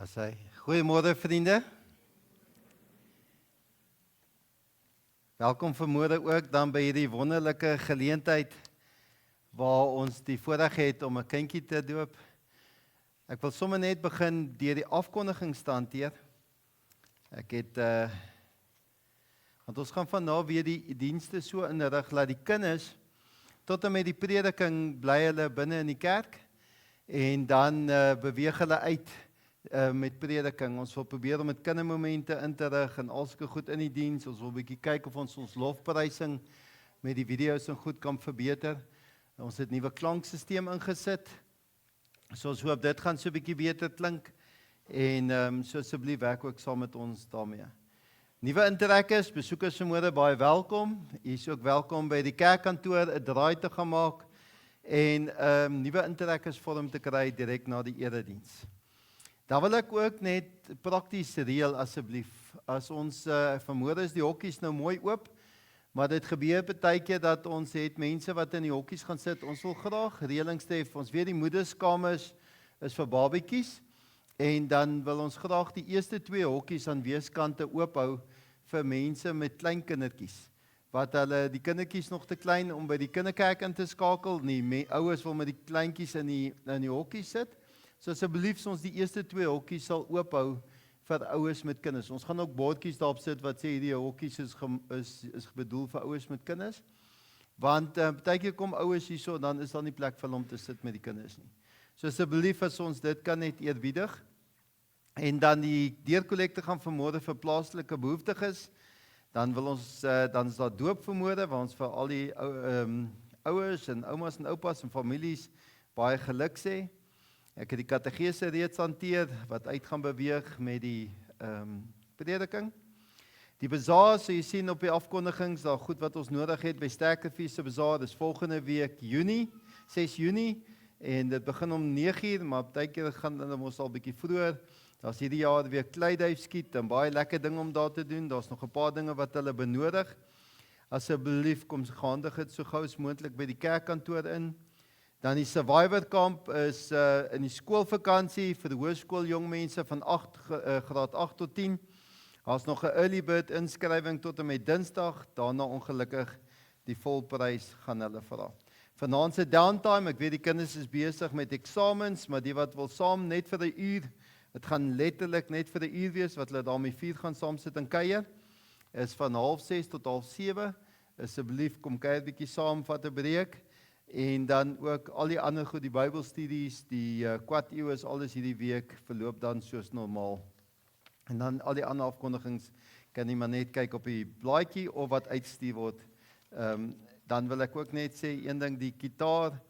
As hy. Goeiemôre vriende. Welkom vanmôre ook dan by hierdie wonderlike geleentheid waar ons die voorreg het om 'n kindjie te doop. Ek wil sommer net begin deur die afkondigings te hanteer. Ek het want ons gaan vandag weer die dienste so inrig dat die kinders tot en met die prediking bly hulle binne in die kerk en dan beweeg hulle uit met prediking. Ons wil probeer om met kindermomente in te rig en alsulke goed in die diens. Ons wil 'n bietjie kyk of ons lofprysing met die video's en goed kan verbeter. Ons het 'n nuwe klankstelsel ingesit. So ons hoop dit gaan so 'n bietjie beter klink en so asseblief werk ook saam met ons daarmee. Nuwe intrekkers, besoekers vanmôre baie welkom. U is ook welkom by die kerkkantoor 'n draai te gaan maak en nuwe intrekkers vorm te kry direk na die erediens. Dan wil ek ook net prakties reël asseblief. As ons vanmôre is die hokkies nou mooi oop, maar dit gebeur baie keer dat ons het mense wat in die hokkies gaan sit. Ons wil graag reëlings hê. Ons weet die moederskamers is vir babatjies en dan wil ons graag die eerste 2 hokkies aan weerskante oop hou vir mense met klein kindertjies. Wat hulle die kindertjies nog te klein om by die kinderkerk in te skakel. Nie, ouers wil met die kleintjies in die hokkies sit. So asseblief ons die eerste 2 hokkies sal oophou vir ouers met kinders. Ons gaan ook bordjies daarop sit wat sê hierdie hokkies is bedoel vir ouers met kinders. Want baie keer kom ouers hierso dan is daar nie plek vir hulle om te sit met die kinders nie. So asseblief as ons dit kan net eerbiedig. En dan die deurkollekte gaan vanmôre vir plaaslike behoeftiges. Dan wil ons dan is daar doop vanmôre waar ons vir al die ouers en oumas en oupas en families baie geluk sê. Ek het die kategese reeds hanteer wat uit gaan beweeg met die prediking. Die bazaar, so jy sien op die afkondigings, daar goed wat ons nodig het by Sterkefees se bazaar, dis volgende week Junie, 6 Junie en dit begin om 9:00, maar baie keer gaan hulle mos al bietjie vroeër. Daar's hierdie jaar weer kleiduif skiet en baie lekker ding om daar te doen. Daar's nog 'n paar dinge wat hulle benodig. Asseblief kom gehandig dit so gou as moontlik by die kerkkantoor in. Dan die Survivor Camp is in die skoolvakansie vir die hoërskool jong mense van graad 8 tot 10. Daar's nog 'n early bird inskrywing tot en met Dinsdag, daarna ongelukkig die volprys gaan hulle vra. Vanaand se downtime, ek weet die kinders is besig met eksamens, maar die wat wil saam net vir 'n uur, dit gaan letterlik net vir 'n uur wees wat hulle daarmee 4 gaan saam sit en kuier, is van 6:30 tot 6:30. Asseblief kom kuier bietjie saam, vat 'n breek. En dan ook al die ander goed, die Bybelstudies, die kwart eeu is alles hierdie week, verloop dan soos normaal. En dan al die ander afkondigings kan jy maar net kyk op die blaadjie of wat uitstuur word. Dan wil ek ook net sê, een ding, die gitaar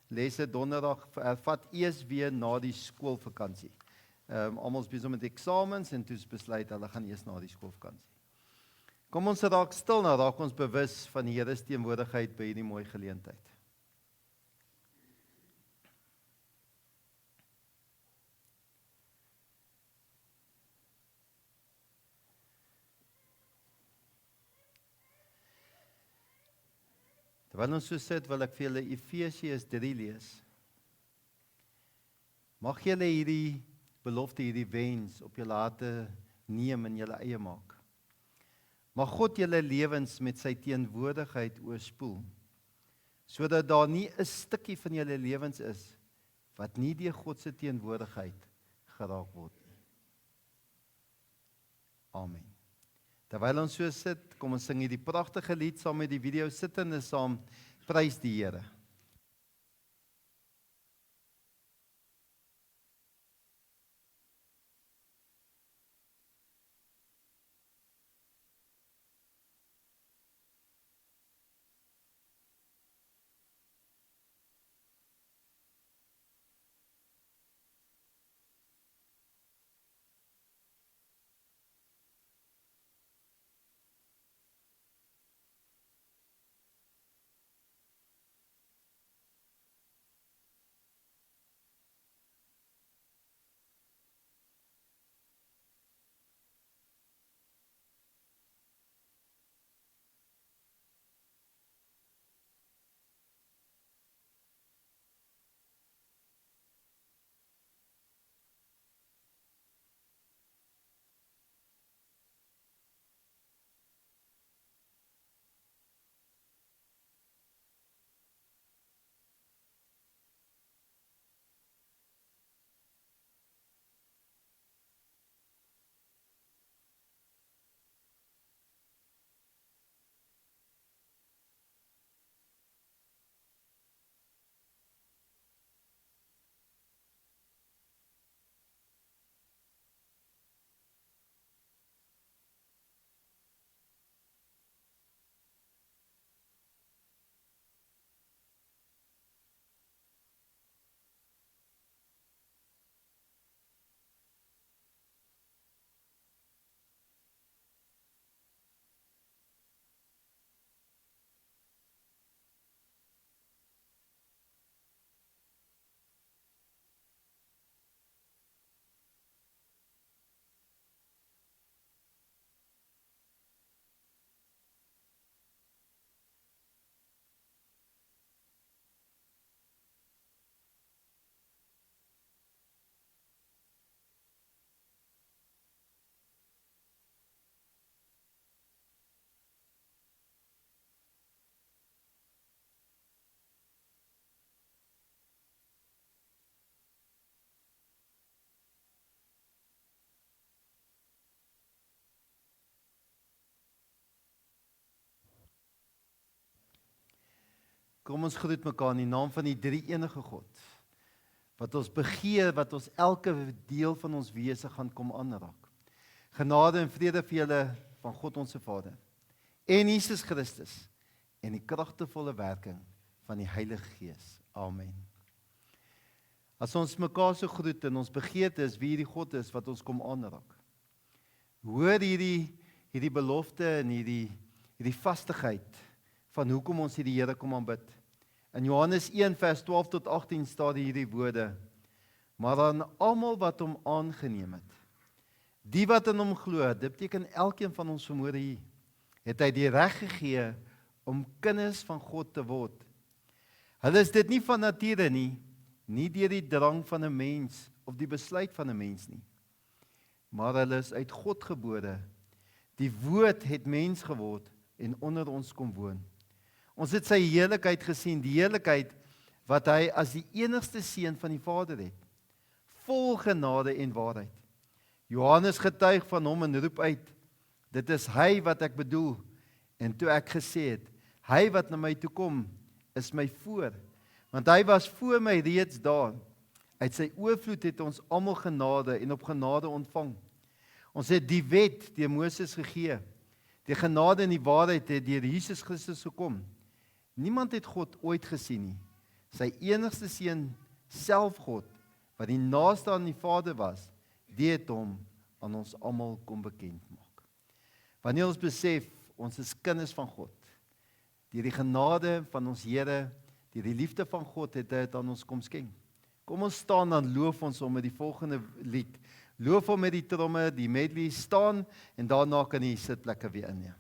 lesse donderdag vat eers weer na die skoolvakansie. Almal is besig met eksamens en toe besluit hulle gaan eers na die skoolvakansie. Kom ons raak stil, nou raak ons bewus van die Here se teenwoordigheid by hierdie mooi geleentheid. Terwyl ons so sit, wil ek vir julle Efesiërs 3 lees. Mag julle hierdie belofte, hierdie wens op julle harte neem en julle eie maak. Mag God julle lewens met sy teenwoordigheid oorspoel, sodat daar nie 'n stukkie van julle lewens is wat nie deur God se teenwoordigheid geraak word nie. Amen. Terwyl ons so sit, kom ons sing hierdie pragtige lied saam met die video sittende saam, prys die Here. Kom ons groet mekaar in die naam van die drie-enige God, wat ons begeer, wat ons elke deel van ons wese gaan kom aanraak. Genade en vrede vir julle van God ons Vader en Jesus Christus en die kragtevolle werking van die Heilige Gees. Amen. As ons mekaar so groet en ons begeerte is wie hierdie God is wat ons kom aanraak. Hoor hierdie belofte en hierdie vastigheid van hoekom ons hierdie Here kom aanbid. In Johannes 1 vers 12 tot 18 staan hierdie woorde: maar aan almal wat hom aangeneem het, die wat in hom glo, dit beteken elkeen van ons vanmôre hier, het hy die reg gegee om kinders van God te word. Hulle is dit nie van nature nie deur die drang van 'n mens of die besluit van 'n mens nie, maar hulle is uit God gebore. Die woord het mens geword en onder ons kom woon. Ons het sy heerlikheid gesien, die heerlikheid wat hy as die enigste seun van die Vader het, vol genade en waarheid. Johannes getuig van hom en roep uit: dit is hy wat ek bedoel. En toe ek gesê het, hy wat na my toe kom, is my voor, want hy was voor my reeds daar. Uit sy oorvloed het ons almal genade en op genade ontvang. Ons het die wet deur Moses gegee. Die genade en die waarheid het deur Jesus Christus gekom. Niemand het God ooit gesien nie. Sy enigste seun, self God, wat die naaste aan die Vader was, die het hom aan ons almal kom bekend maak. Wanneer ons besef, ons is kinders van God, deur die genade van ons Here, deur die liefde van God, het hy dit aan ons kom skenk. Kom ons staan, dan loof ons hom met die volgende lied. Loof hom met die tromme, die medley staan, en daarna kan jy sitplekke weer inneem.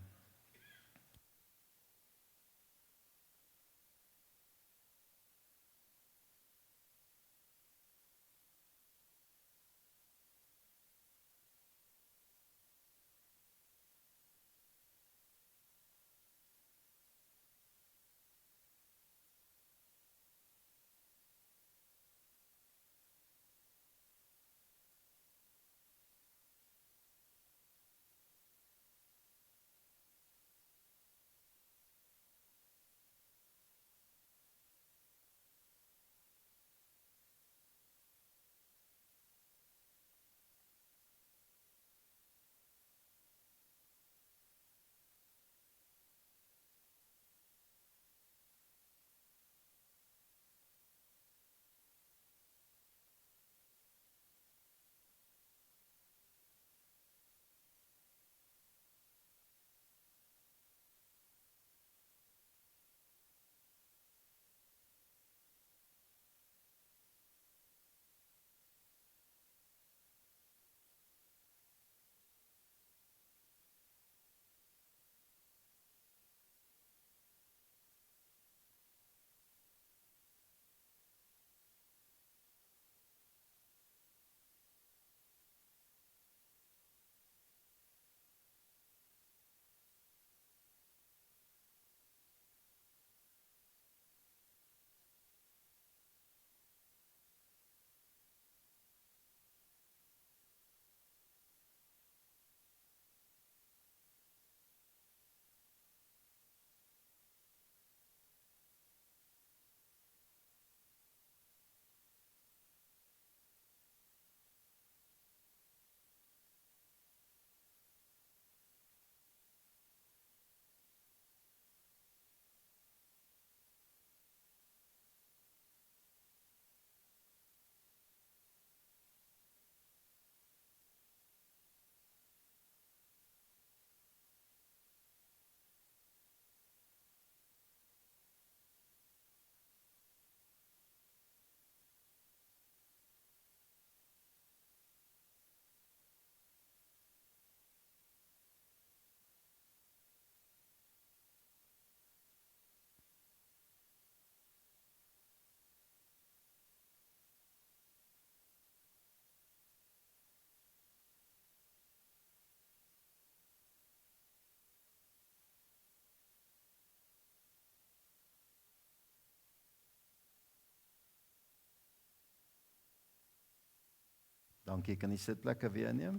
Dankie, kan die sitplekke weer inneem.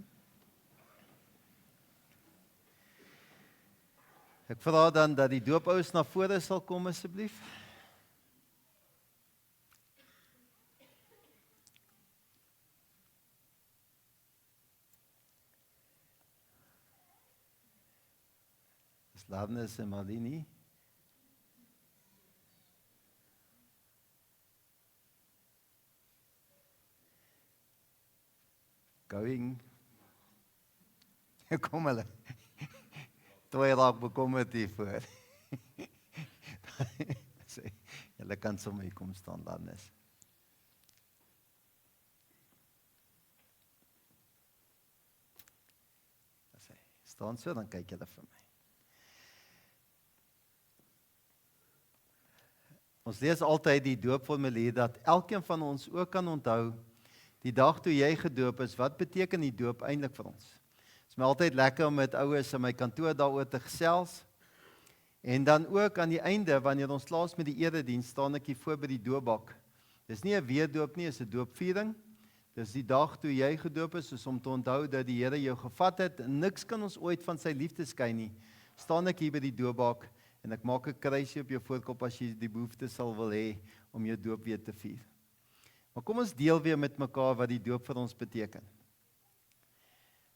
Ek vra dan dat die doopouers na vore sal kom asseblief. Larnes en Malini. Going. Kom hulle. Twee raak bekommerd hiervoor. Sê, julle kan sommer hier kom staan, Larnes. Sê, staan so, dan kyk julle vir my. Ons lees altyd die doopformulier dat elkeen van ons ook kan onthou die dag toe jy gedoop is. Wat beteken die doop eintlik vir ons? Dit is my altyd lekker om met ouers in my kantoor daaroor te gesels. En dan ook aan die einde, wanneer ons laas met die erediens, staan ek hier voor by die doopbak. Dis nie 'n weerdoop nie, is 'n doopviering. Dis die dag toe jy gedoop is, soos om te onthou dat die Here jou gevat het en niks kan ons ooit van sy liefde skei nie. Staan ek hier by die doopbak en ek maak 'n kruisie op jou voorkop as jy die behoefte sal wil hê om jou doop weer te vier. Maar kom ons deel weer met mekaar wat die doop vir ons beteken.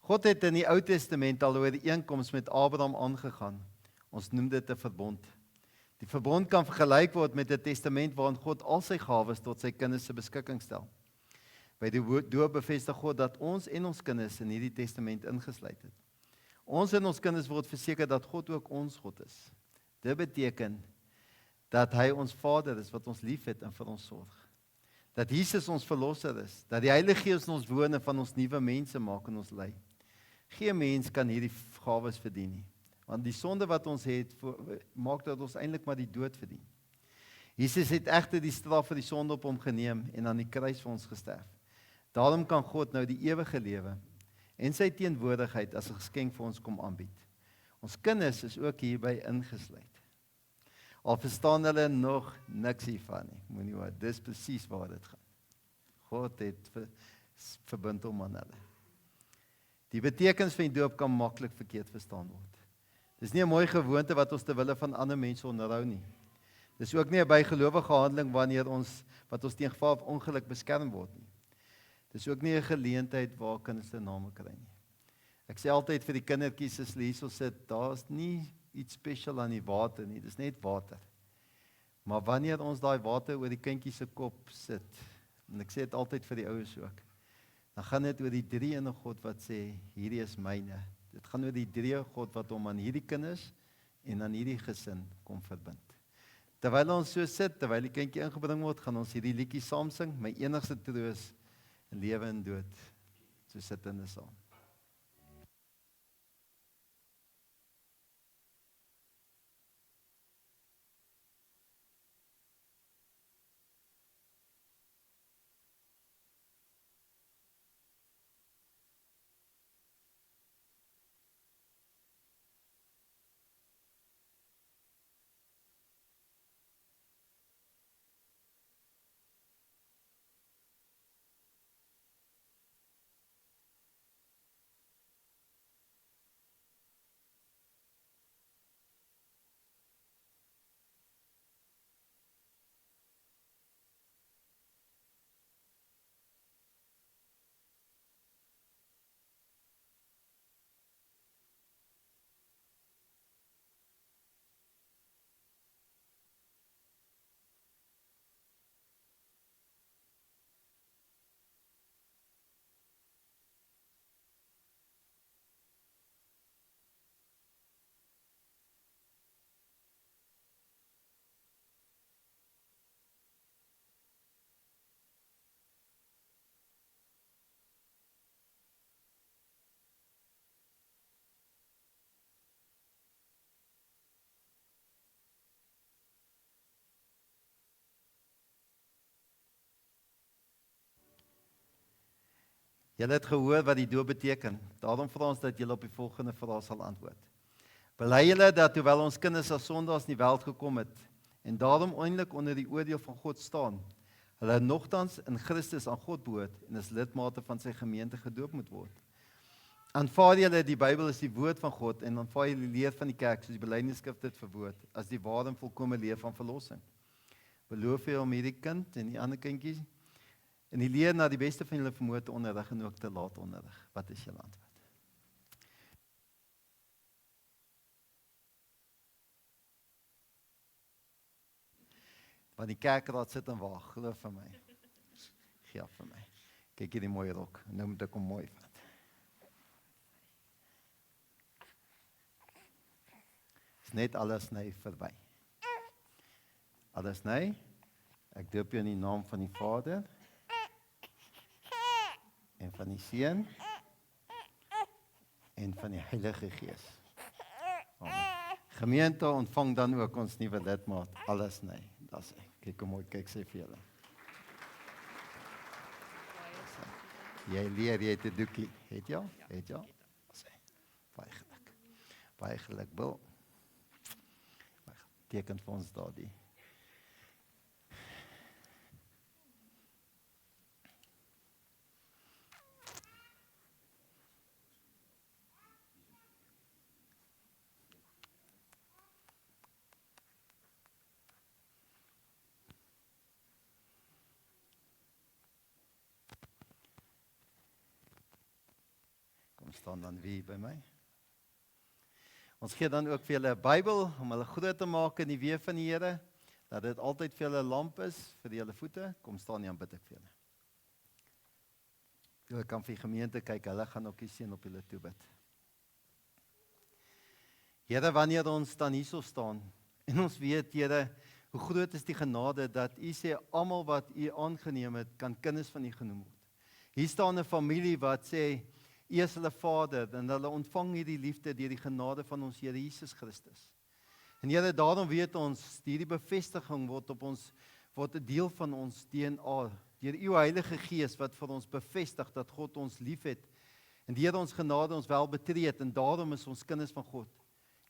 God het in die Ou Testament al 'n ooreenkoms met Abraham aangegaan. Ons noem dit 'n verbond. Die verbond kan vergelyk word met 'n testament waarin God al sy gawes tot sy kinders se beskikking stel. By die doop bevestig God dat ons en ons kinders in hierdie testament ingesluit het. Ons en ons kinders word verseker dat God ook ons God is. Dit beteken dat hy ons Vader is wat ons liefhet en vir ons sorg. Dat Jesus ons verlosser is, dat die Heilige Gees in ons woon en van ons nuwe mense maak en ons lei. Geen mens kan hierdie gawes verdien nie, want die sonde wat ons het maak dat ons eintlik maar die dood verdien. Jesus het egter die straf vir die sonde op hom geneem en aan die kruis vir ons gesterf. Daarom kan God nou die ewige lewe en sy teenwoordigheid as 'n geskenk vir ons kom aanbied. Ons kinders is ook hierby ingesluit. Al verstaan hulle nog niks hiervan nie. Moenie wat, dis presies waar dit gaan. God het verbind hom aan hulle. Die betekenis van die doop kan maklik verkeerd verstaan word. Dis nie 'n mooi gewoonte wat ons ter wille van ander mense onderhou nie. Dis ook nie 'n bygelowige handeling wat ons teen gevaar of ongeluk beskerm word nie. Dis ook nie 'n geleentheid waar kinders se name kry nie. Ek sê altyd vir die kindertjies as hulle hierso sit, daar's nie iets spesiaal aan die water nie, dis net water. Maar wanneer ons daai water oor die kindjie se kop sit, en ek sê dit altyd vir die ouers ook, dan gaan dit oor die drie ene God wat sê, hierdie is myne. Dit gaan oor die drie God wat hom aan hierdie kinders en aan hierdie gesin kom verbind. Terwyl ons so sit, terwyl die kindjie ingebring word, gaan ons hierdie liedjie saam sing, my enigste troos in lewe en dood. So sit in 'n saam. Julle het gehoor wat die doop beteken. Daarom vra ons dat julle op die volgende vraag sal antwoord. Bely julle dat hoewel ons kinders as sondaars in die wêreld gekom het en daarom eintlik onder die oordeel van God staan, hulle nogtans in Christus aan God behoort en as lidmate van sy gemeente gedoop moet word. Aanvaar julle die Bybel as die woord van God en aanvaar julle die leer van die kerk soos die belydenisskrif dit verwoord as die ware en volkomme leer van verlossing. Beloof jy om hierdie kind en die ander kindjies en die leer na die beste van julle vermoë te onderrig en ook te laat onderrig? Wat is julle antwoord? Want die kerkraad sit en wag, glo vir my. Gee af vir my. Kyk hierdie mooi rok, nou moet ek hom mooi vat. Is net alles nou verby. Alles nou, ek doop jou in die naam van die Vader, en van die Seun, en van die Heilige Gees. Amen. Gemeente, ontvang dan ook ons nuwe lidmaat, alles nou. Dis hy. Kyk hoe mooi, kyk sy vir julle. Jy leer, jy het 'n doekie. Het jy? Het jy? Dis hy. Baie geluk, Bill. Teken vir ons daardie. Kom staan dan wie by my. Ons gee dan ook vir julle 'n Bybel om hulle groot te maak in die weë van die Here, dat dit altyd vir julle 'n lamp is vir julle voete. Kom staan nie, aanbid ek vir julle. Julle kan vir die gemeente kyk, hulle gaan ook die seën op julle toe bid. Here, wanneer ons dan hierso staan en ons weet, Here, hoe groot is die genade dat U sê almal wat U aangeneem het, kan kinders van U genoem word. Hier staan 'n familie wat sê U is hulle Vader en hulle ontvang hierdie liefde deur die genade van ons Here Jesus Christus. En Here, daarom weet ons, hierdie bevestiging word 'n deel van ons DNA, deur U Heilige Gees wat vir ons bevestig dat God ons liefhet en deur ons genade ons wel betree het, en daarom is ons kinders van God.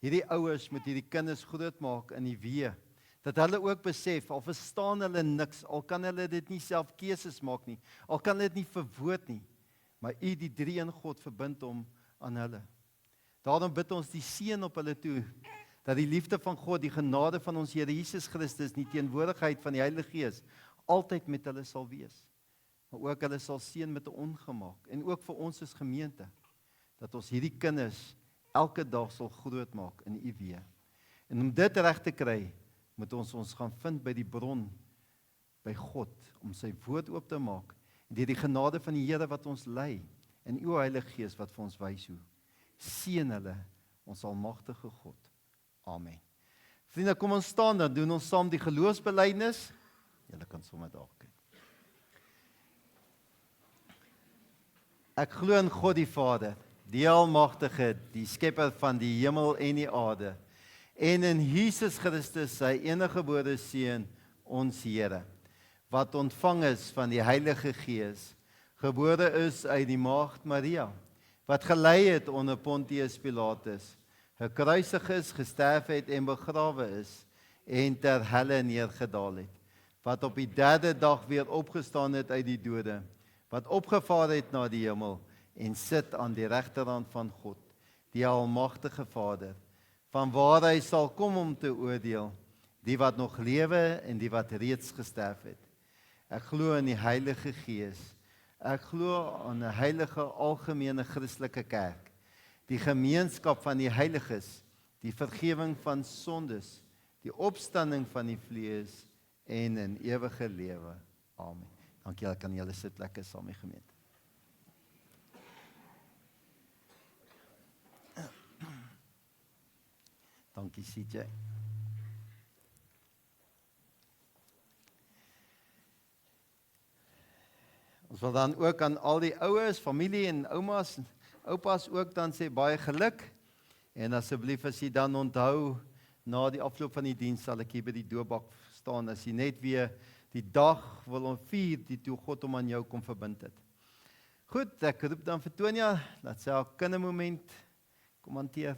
Hierdie ouers moet hierdie kinders grootmaak in die weë, dat hulle ook besef, al verstaan hulle niks, al kan hulle dit nie self keuses maak nie, al kan hulle dit nie verwoord nie, maar U, die drie in God, verbind hom aan hulle. Daarom bid ons die seën op hulle toe, dat die liefde van God, die genade van ons Here Jesus Christus, die teenwoordigheid van die Heilige Gees, altyd met hulle sal wees. Maar ook hulle sal seën met 'n ongemaak, en ook vir ons as gemeente, dat ons hierdie kinders elke dag sal grootmaak in U weë. En om dit reg te kry, moet ons gaan vind by die bron, by God, om sy woord oop te maak, en deur die genade van die Here wat ons lei, en U Heilige Gees wat vir ons wys hoe. Seën hulle, ons almagtige God. Amen. Vriende, kom ons staan, dan doen ons saam die geloofsbelijdenis. Julle kan sommer daar kyk. Ek glo in God die Vader, die Almagtige, die skepper van die hemel en die aarde, en in Jesus Christus, sy eniggebore Seun, ons Here, wat ontvang is van die Heilige Gees, gebore is uit die maagd Maria, wat gelei het onder Pontius Pilatus, gekruisig is, gesterf het en begrawe is, en ter helle neergedaal het, wat op die derde dag weer opgestaan het uit die dode, wat opgevaar het na die hemel, en sit aan die regterhand van God, die Almagtige Vader, van waar hy sal kom om te oordeel, die wat nog lewe en die wat reeds gesterf het. Ek glo in die Heilige Gees, ek glo aan 'n heilige algemene Christelike kerk, die gemeenskap van die heiliges, die vergifnis van sondes, die opstanding van die vlees en 'n ewige lewe. Amen. Dankie, julle kan julle sit lekker saam met die gemeente. Dankie, CJ. Ons wil dan ook aan al die ouers, familie en oumas, oupas ook dan sê baie geluk. En asseblief as jy dan onthou, na die afloop van die diens sal ek hier by die doopbak staan, as jy net weer die dag wil vier, die toe God hom aan jou kom verbind het. Goed, ek roep dan vir Tonia, dat sy haar kindermoment kom hanteer.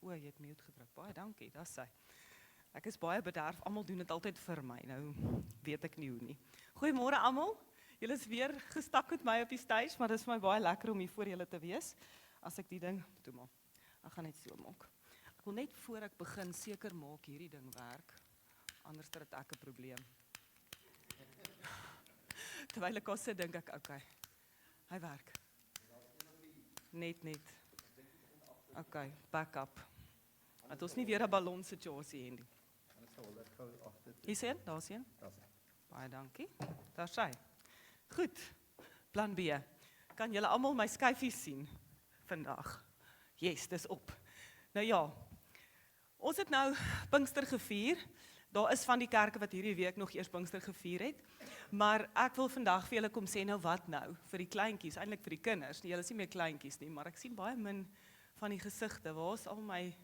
O, jy het mute gedruk. Baie dankie, dis sy. Ek is baie bederf, almal doen dit altyd vir my, nou weet ek nie hoe nie. Goeiemôre almal, julle is weer gestak met my op die stage, maar dit is vir my baie lekker om hier voor julle te wees, as ek die ding, toe maar, ek gaan net so maak. Ek wil net voor ek begin seker maak hierdie ding werk, anders het ek 'n probleem. Terwyl ek al sit, dink ek, okay, hy werk. Net. Okay, back up. Dat ons nie weer 'n ballon situasie hê nie. Hier sien, daar sien. Baie dankie. Daar sy. Goed. Plan B. Kan julle almal my skyfies sien vandag? Yes, dis op. Nou ja. Ons het nou Pinkster gevier. Daar is van die kerke wat hierdie week nog eers Pinkster gevier het. Maar ek wil vandag vir julle kom sê nou wat nou vir die kleintjies, eintlik vir die kinders. Julle is nie meer kleintjies nie, maar ek sien baie min van die gesigte. Waar is al my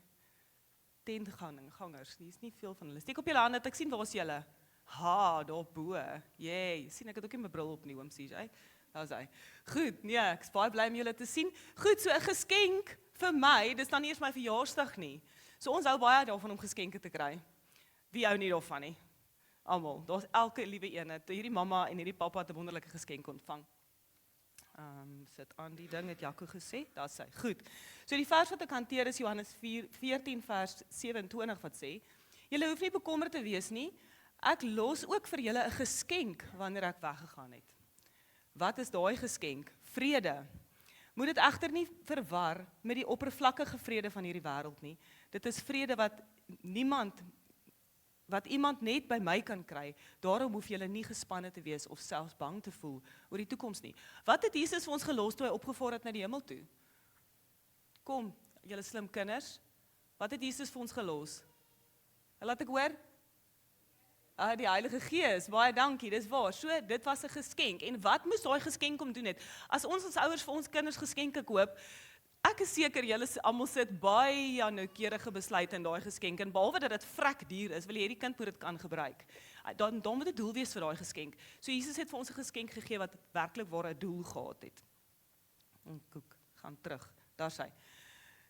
tentgangers? Nie is nie veel van hulle. Steek op julle hande, ek sien waar is julle? Ha, daar bo. Jee, sien ek het ook nie my bril op nie, oom CJ. Daar is hy. Goed, nee, ek is baie bly om julle te sien. Goed, so 'n geskenk vir my, dis dan nie eers my verjaarsdag nie. So ons hou baie daarvan om geskenke te kry. Wie hou nie daarvan nie? Almal. Daar's elke liewe een. Hierdie mamma en hierdie pappa het 'n wonderlike geskenk ontvang. Sit aan die ding, het Jaco gesê, daar sê. Goed. So die vers wat ek hanteer is Johannes 14 vers 27 wat sê, julle hoef nie bekommerd te wees nie, ek los ook vir julle 'n geskenk wanneer ek weggegaan het. Wat is daai geskenk? Vrede. Moet dit egter nie verwar met die oppervlakkige vrede van hierdie wêreld nie. Dit is vrede wat iemand net by my kan kry, daarom hoef julle nie gespanne te wees of selfs bang te voel oor die toekoms nie. Wat het Jesus vir ons gelos toe hy opgevaar het na die hemel toe? Kom, julle slim kinders, wat het Jesus vir ons gelos? Laat ek hoor? Die Heilige Gees, baie dankie, dis waar. So, dit was 'n geskenk. En wat moes daai geskenk om doen het? As ons ouers vir ons kinders geskenke koop, ek is seker julle almal sit baie noukeurige besluite in daai geskenk en behalwe dat dit vrek duur is, wil jy hierdie kind moet dit kan gebruik. Dan moet 'n doel wees vir daai geskenk. So Jesus het vir ons 'n geskenk gegee wat werklik waar 'n doel gehad het. Koek, gaan terug. Daar sy.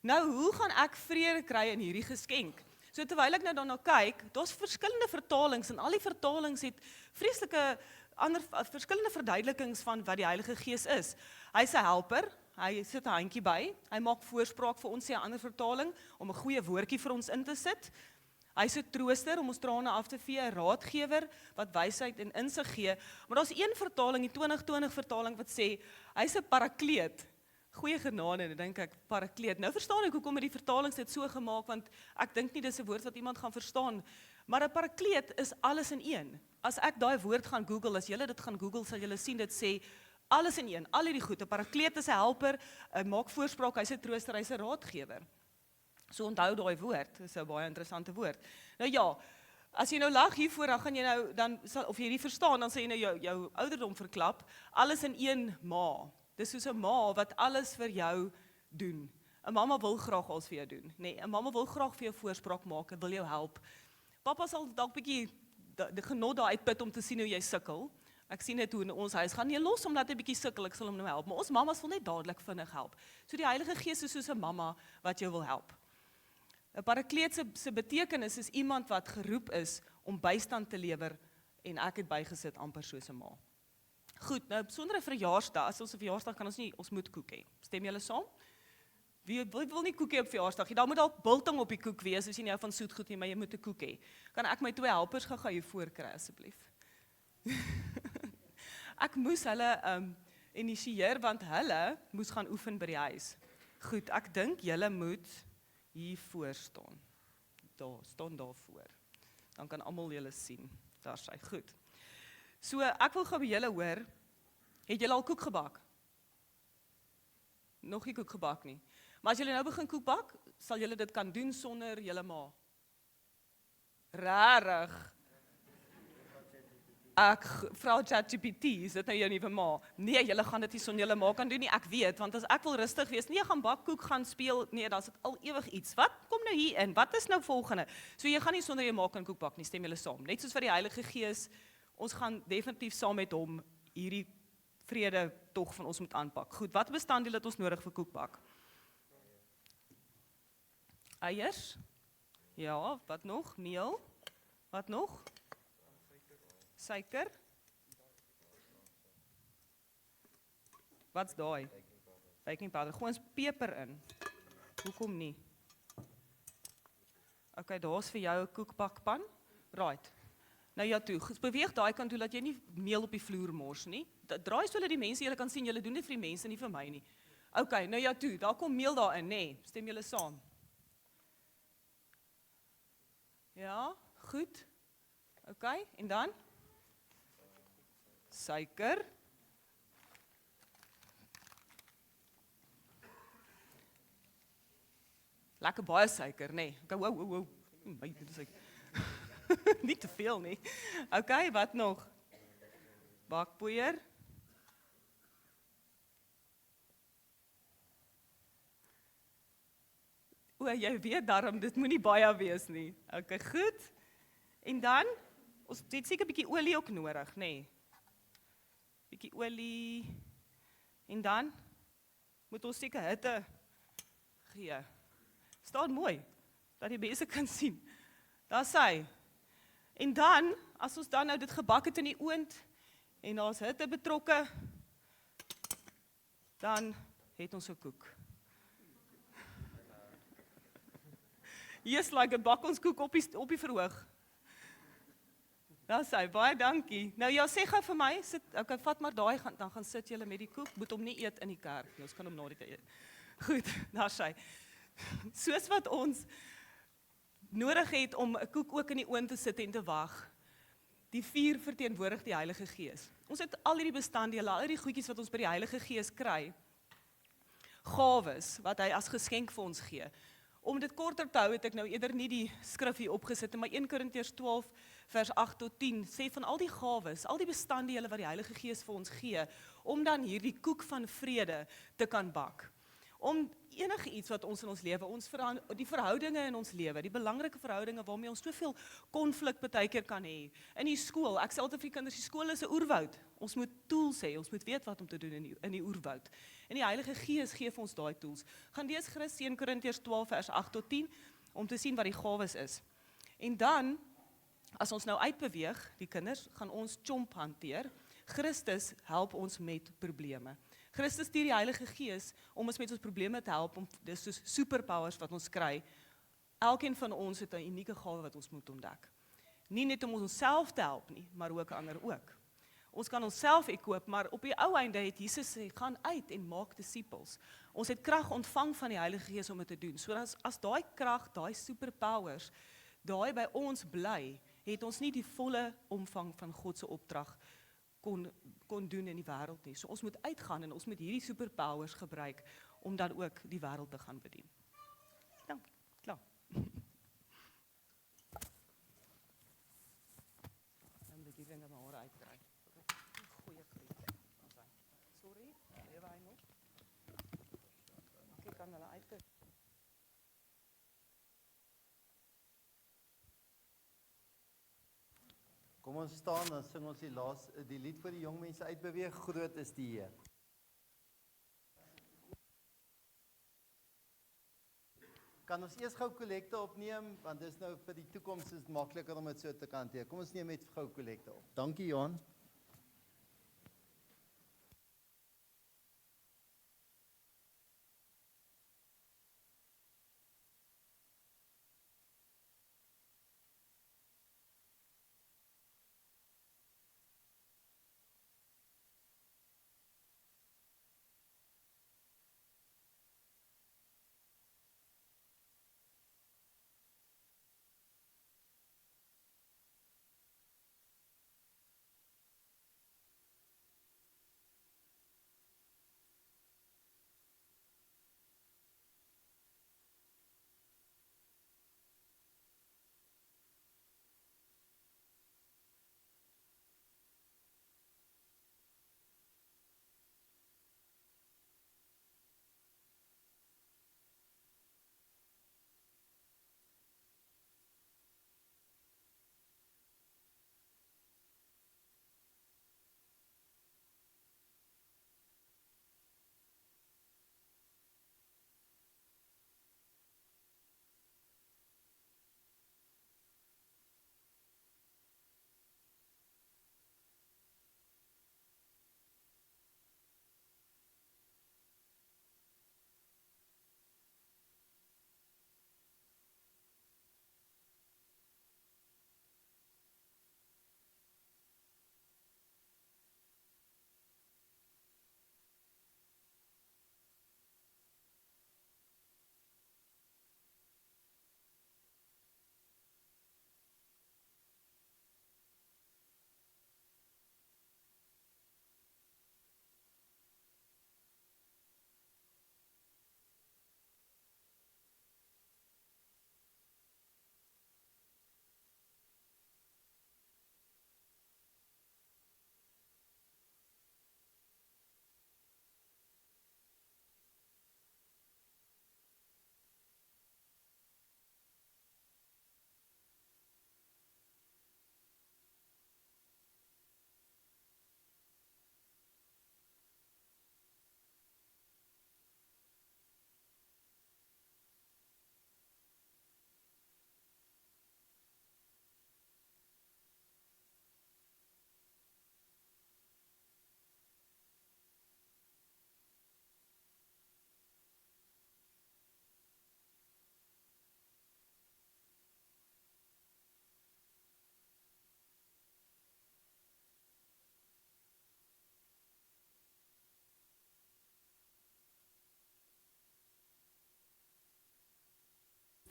Nou, hoe gaan ek vrede kry in hierdie geskenk? So terwyl ek nou daarna kyk, daar's verskillende vertalings en al die vertalings het vreeslike verskillende verduidelikings van wat die Heilige Gees is. Hy's 'n helper. Hy sit 'n handjie by, hy maak voorspraak vir ons, sê 'n ander vertaling, om 'n goeie woordjie vir ons in te sit. Hy's 'n trooster om ons trane af te vee, 'n raadgewer wat wysheid en insig gee. Maar daar's een vertaling, die 2020 vertaling wat sê hy's 'n parakleet. Goeie genade, dink ek, parakleet. Nou verstaan ek hoekom het die vertalings dit so gemaak, want ek dink nie dis 'n woord wat iemand gaan verstaan. Maar 'n parakleet is alles in een. As ek daai woord gaan Google, as julle dit gaan Google, sal julle sien dit sê alles in een, al hierdie goed. 'n Parakleet is 'n helper, maak voorspraak, hy's 'n trooster, hy's 'n raadgewer. So onthou daai woord, dis 'n baie interessante woord. Nou ja, as jy nou lag hiervoor, dan gaan jy nou, of jy hierdie verstaan, dan sê jy nou jou ouderdom verklap, alles in een ma. Dis soos 'n ma wat alles vir jou doen. 'n Mamma wil graag alles vir jou doen. Nee, 'n mamma wil graag vir jou voorspraak maak en wil jou help. Pappa sal dalk bietjie die genot daar uitput om te sien hoe jy sukkel. Ek sien dit hoe in ons huis gaan, jy los hom laat hy bietjie sukkel, ek sal hom nou help. Maar ons mammas wil net dadelik vinnig help. So die Heilige Gees is soos 'n mamma wat jou wil help. 'n Parakleet se betekenis is iemand wat geroep is om bystand te lewer en ek het bygesit amper soos 'n ma. Goed, nou sonder 'n verjaarsdag, as ons 'n verjaarsdag kan ons moet koek hê. Stem julle saam? Wie wil nie koek hê op verjaarsdag? Daar moet dalk biltong op die koek wees, as jy nie hou van soetgoed nie, maar jy moet 'n koek hê. Kan ek my 2 helpers gou hier voor kry asseblief? Ek moes hulle initieer, want hulle moes gaan oefen by die huis. Goed, ek dink julle moet hier voor staan. Staan daar voor. Dan kan almal julle sien. Daar sy, goed. So, ek wil gou by julle hoor, het julle al koek gebak? Nog nie koek gebak nie. Maar as julle nou begin koek bak, sal julle dit kan doen sonder julle ma. Rarig. Ek vra ChatGPT, is dit nou jou nuwe ma? Nee, julle gaan dit nie sonder julle ma kan doen nie, ek weet, want as ek wil rustig wees, nee, gaan bak koek, gaan speel, nee, dan is dit al ewig iets. Wat kom nou hier in? Wat is nou volgende? So jy gaan nie sonder jou ma kan koek bak nie, stem julle saam. Net soos vir die Heilige Gees, ons gaan definitief saam met hom hierdie vrede tog van ons moet aanpak. Goed, wat bestanddeel het ons nodig vir koekbak? Eiers, Ja, wat nog? Meel. Wat nog? Suiker. Wat's daai? Baking powder. Gewoon peper in. Hoekom nie? Okay, daar's vir jou 'n koekbakpan. Right. Nou ja toe, beweeg daai kant toe dat jy nie meel op die vloer mors nie. Draai sodat die mense julle kan sien, julle doen dit vir die mense, nie vir my nie. Okay, nou ja toe, daar kom meel daarin, nê? Stem julle saam? Ja, goed. Okay, en dan? Suiker. Lekker baie suiker, nê? Okay, wow. My, dit is nie te veel nie. Okay, wat nog? Bakpoeier. O, jy weet daarom, dit moenie baie wees nie. Okay, goed. En dan, ons het seker 'n bietjie olie ook nodig, nê? Bietjie olie. En dan moet ons seker hitte gee. Staan mooi, dat die mense kan sien. Daar sy. En dan, as ons dan nou dit gebak het in die oond, en daar's hitte betrokke, dan het ons 'n koek. Yes, like 'n bak ons koek op die verhoog. Daar sy, baie dankie. Nou ja, sê gou vir my, okay, vat maar daai, dan gaan sit julle met die koek, moet hom nie eet in die kerk nie, ons kan hom na die tyd eet. Goed, daar sy. Soos wat ons nodig het om 'n koek ook in die oond te sit en te wag. Die vuur verteenwoordig die Heilige Gees. Ons het al hierdie bestanddele, al hierdie goedjies wat ons by die Heilige Gees kry. Gawes wat hy as geskenk vir ons gee. Om dit korter te hou het ek nou eerder nie die skrif hier opgesit, maar 1 Korintiërs 12 vers 8 tot 10 sê van al die gawes, al die bestanddele wat die Heilige Gees vir ons gee, om dan hierdie koek van vrede te kan bak. Om enige iets wat ons in ons lewe, die verhoudinge in ons lewe, die belangrike verhoudinge waarmee ons soveel konflik baie keer kan hê. In die skool, ek sê altyd vir die kinders, die skool is 'n oerwoud. Ons moet tools hê, ons moet weet wat om te doen in die oerwoud. En die Heilige Gees gee vir ons daai tools. Gaan lees Christus 1 Korintiërs 12 vers 8 tot 10 om te sien wat die gawes is. En dan, as ons nou uitbeweeg, die kinders, gaan ons chomp hanteer. Christus help ons met probleme. Christus stuur die Heilige Gees om ons met ons probleme te help, dis soos superpowers wat ons kry. Elkeen van ons het 'n unieke gawe wat ons moet ontdek. Nie net om onsself te help nie, maar ook ander ook. Ons kan onsself ekoop, maar op die ou einde het Jesus sê, gaan uit en maak disippels. Ons het krag ontvang van die Heilige Gees om dit te doen. So as daai krag, daai superpowers, daai by ons bly, het ons nie die volle omvang van God se opdrag kon doen in die wêreld nie. So ons moet uitgaan en ons moet hierdie superpowers gebruik om dan ook die wêreld te gaan bedien. Dankie. Klaar. Dan moet ek hier net my hare uitkry. Goeie kliek. Sorry, lewe hy nog? Ek kan hulle uitkry. Kom ons staan en sing ons die lied vir die jong mense uitbeweeg, groot is die Heer. Kan ons eers gou kollekte opneem, want dis nou vir die toekoms is dit makliker om dit so te kan hanteer. Kom ons neem net gou kollekte op. Dankie Johan.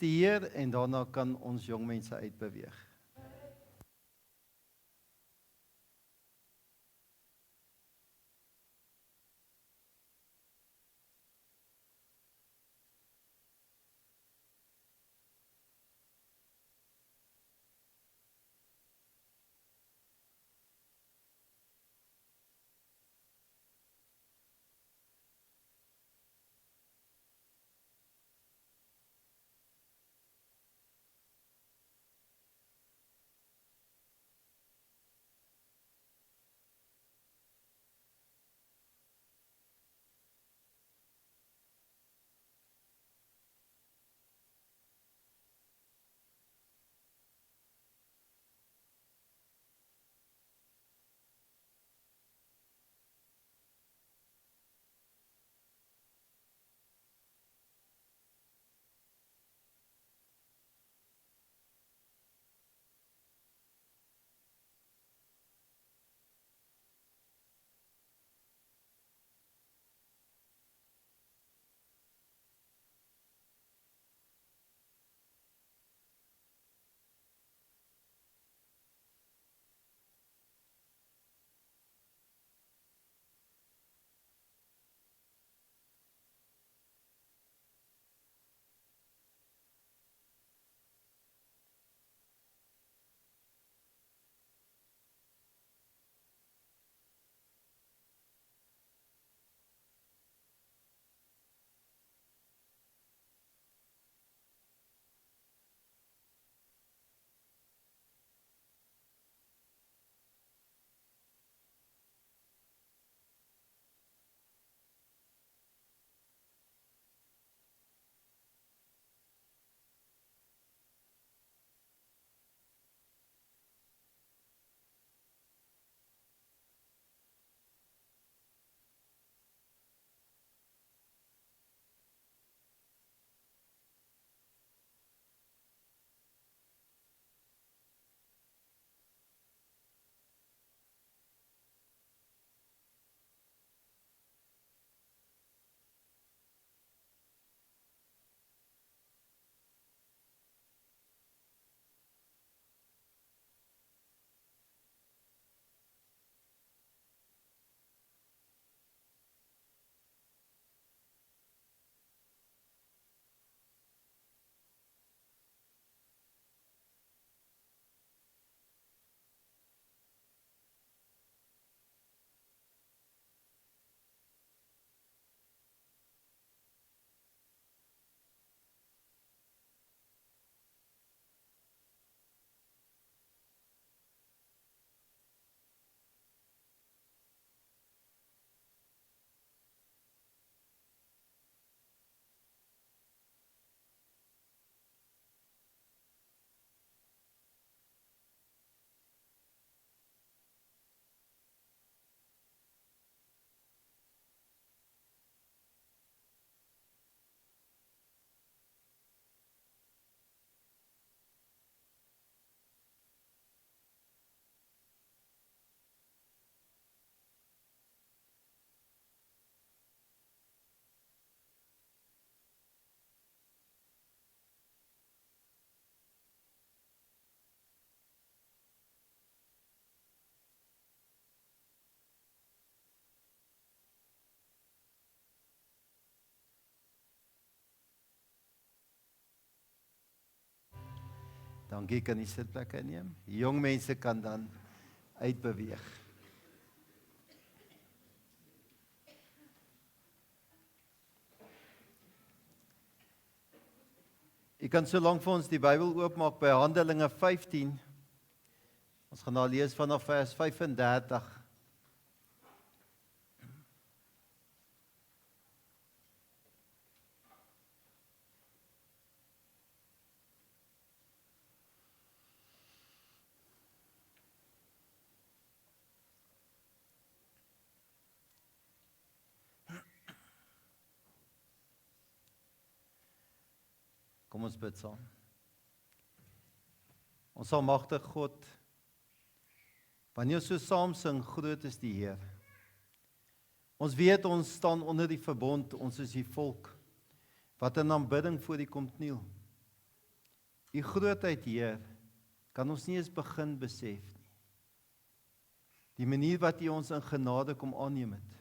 die Heer en daarna kan ons jong mense uitbeweeg. Dankie, kan die sitplekke inneem. Die jong mense kan dan uitbeweeg. U kan so lank vir ons die Bybel oopmaak by Handelinge 15. Ons gaan nou lees vanaf vers 35. Kom ons bid saam. Ons almagtige God, wanneer ons so saam sing, groot is die Heer. Ons weet ons staan onder die verbond, ons is die volk wat in aanbidding voor U kom kniel. U grootheid, Heer, kan ons nie eens begin besef nie. Die manier wat U ons in genade kom aanneem het.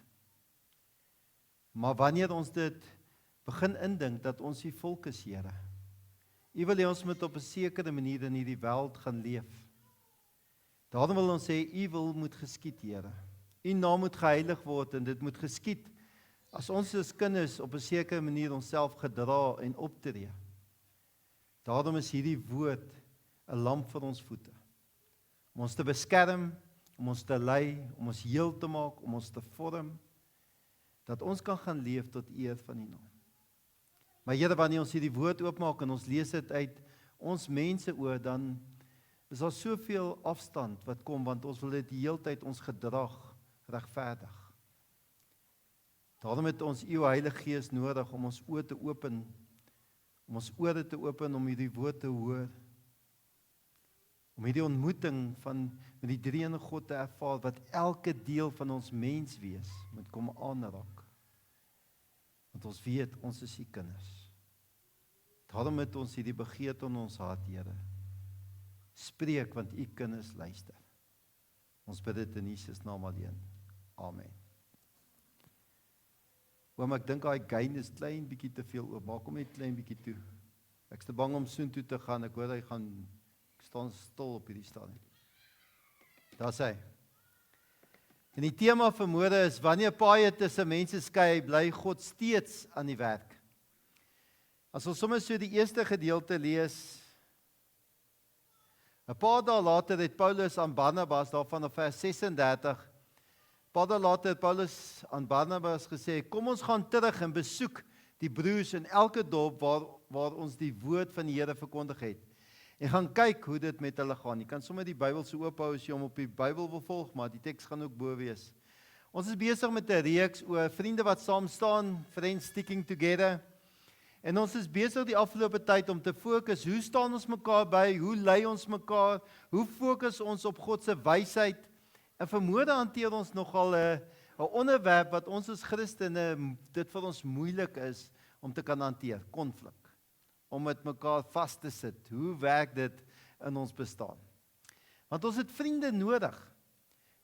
Maar wanneer ons dit begin indink dat ons U volk is, Here, U wil hê ons moet op 'n sekere manier in hierdie wêreld gaan leef. Daarom wil ons sê, U wil moet geskied, Here. U naam moet geheilig word en dit moet geskied as ons as kinders op 'n sekere manier onsself gedra en optree. Daarom is hierdie woord 'n lamp vir ons voete. Om ons te beskerm, om ons te lei, om ons heel te maak, om ons te vorm, dat ons kan gaan leef tot eer van U naam. Maar Here, wanneer ons hierdie woord oopmaak en ons lees dit uit ons mense oor, dan is daar soveel afstand wat kom, want ons wil dit die hele tyd ons gedrag regverdig. Daarom het ons U Heilige Gees nodig om ons oë te open, om ons ore te open om hierdie woord te hoor, om hierdie ontmoeting met die drie-enige God te ervaar, wat elke deel van ons menswees moet kom aanraak. Want ons weet, ons is U kinders. Daarom het ons hierdie begeerte in ons hart, Here. Spreek, want U kinders luister. Ons bid dit in Jesus naam alleen. Amen. Oom, ek dink daai gain is klein bietjie te veel oop. Maak hom net klein bietjie toe. Ek is te bang om soontoe te gaan. Ek hoor ek staan stil op hierdie stadium. Daar sê. En die tema vir môre is, wanneer paaie tussen mense skei, bly God steeds aan die werk. As ons sommer so die eerste gedeelte lees, 'n paar dae later het Paulus aan Barnabas, daarvan op vers 36, 'n paar dae later het Paulus aan Barnabas gesê, kom ons gaan terug en besoek die broers in elke dorp waar ons die woord van die Here verkondig het. En gaan kyk hoe dit met hulle gaan. Jy kan sommer die Bybel so oophou as jy hom op die Bybel wil volg, maar die teks gaan ook bo wees. Ons is besig met 'n reeks oor vriende wat saam staan, friends sticking together. En ons is besig die afgelope tyd om te fokus, hoe staan ons mekaar by, hoe lei ons mekaar, hoe fokus ons op God se wysheid. En vermoede hanteer ons nogal 'n onderwerp wat ons as Christene dit vir ons moeilik is om te kan hanteer, konflik. Om met mekaar vas te sit. Hoe werk dit in ons bestaan? Want ons het vriende nodig.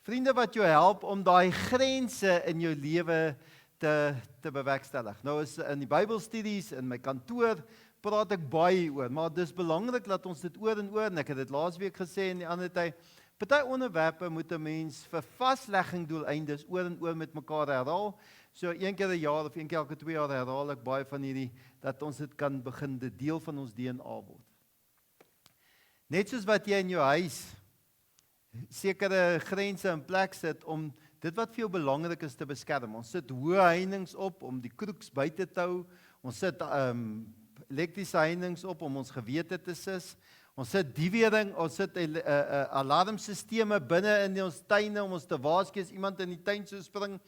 Vriende wat jou help om daai grense in jou lewe te bewerkstellig. Nou is in die Bybelstudies, in my kantoor, praat ek baie oor, maar dis belangrik dat ons dit oor en oor, en ek het dit laasweek gesê en die ander tyd, party onderwerpe moet 'n mens vir vaslegging doeleindes oor en oor met mekaar herhaal. So een keer 'n jaar of een keer elke 2 jaar herhaal ek baie van hierdie, dat ons dit kan begin, dit deel van ons DNA word. Net soos wat jy in jou huis sekere grense in plek sit om dit wat vir jou belangrik is te beskerm. Ons sit hoë heininge op om die kroeks buite te hou. Ons sit elektriese heininge op om ons gewete te sis. Ons sit diewering, ons sit alarmsisteme binne in ons tuine om ons te waarsku as iemand in die tuin sou spring.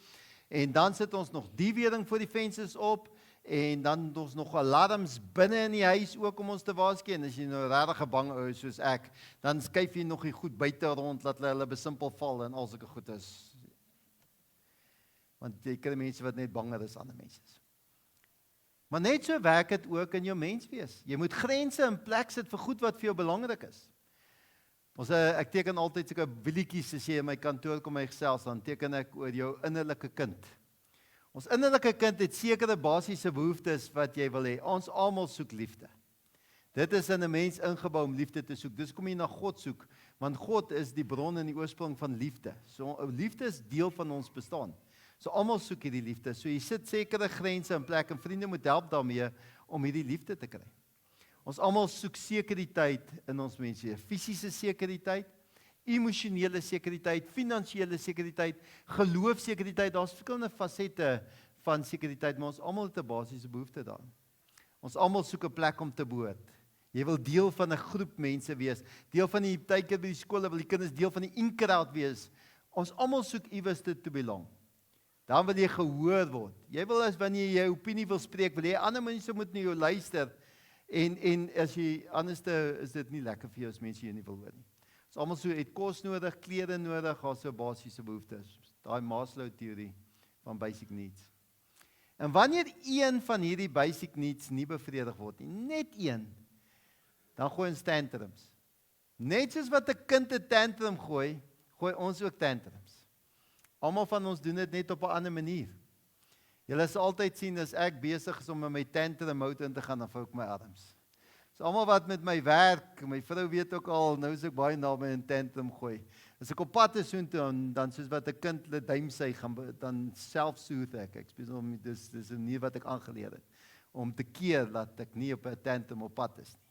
En dan sit ons nog diewering voor die vensters op en dan ons nog alarms binne in die huis ook om ons te waarsku. En as jy nou regtig bang is soos ek, dan skuif jy nog die goed buite rond dat hulle besimpel val en al sulke goed is. Want jy kry mense wat net banger is aan ander mense. Maar net so werk dit ook in jou menswees. Jy moet grense in plek sit vir goed wat vir jou belangrik is. Ek teken altyd sulke wielietjies as jy in my kantoor kom my gesels, dan teken ek oor jou innerlike kind. Ons innerlike kind het sekere basiese behoeftes wat jy wil hê. Ons almal soek liefde. Dit is in 'n mens ingebou om liefde te soek. Dis kom jy na God soek, want God is die bron en die oorsprong van liefde. So liefde is deel van ons bestaan. So almal soek hierdie liefde. So jy sit sekere grense in plek en vriende moet help daarmee om hierdie liefde te kry. Ons almal soek sekuriteit in ons mense, fisiese sekuriteit, emosionele sekuriteit, finansiële sekuriteit, geloofsekuriteit. Daar's verskillende fasette van sekuriteit, maar ons almal het 'n basiese behoefte daarin. Ons almal soek 'n plek om te behoort. Jy wil deel van 'n groep mense wees, deel van die partykeer by die skole wil die kinders deel van die in-crowd wees. Ons almal soek iewers to belong. Dan wil jy gehoor word. Jy wil as wanneer jy jou opinie wil spreek, wil jy ander mense moet na jou luister. En as jy anderste is dit nie lekker vir jou as mense jou nie wil hoor nie. Ons almal so het kos nodig, klere nodig, daar so basiese behoeftes. Daai Maslow teorie van basic needs. En wanneer een van hierdie basic needs nie bevredig word nie, net een, dan gooi ons tantrums. Net soos wat 'n kind 'n tantrum gooi, gooi ons ook tantrums. Almal van ons doen dit net op 'n ander manier. Julle sal altyd sien as ek besig is om in my tantrum mode in te gaan, dan vou ek my arms. So almal wat met my werk, my vrou weet ook al, nou is ek baie naby 'n tantrum gooi. As ek op pad is soontoe, dan soos wat 'n kind hulle duim sy gaan, dan self-soothe ek spesiaal om dis 'n manier wat ek aangeleer het om te keer dat ek nie op 'n tantrum op pad is nie.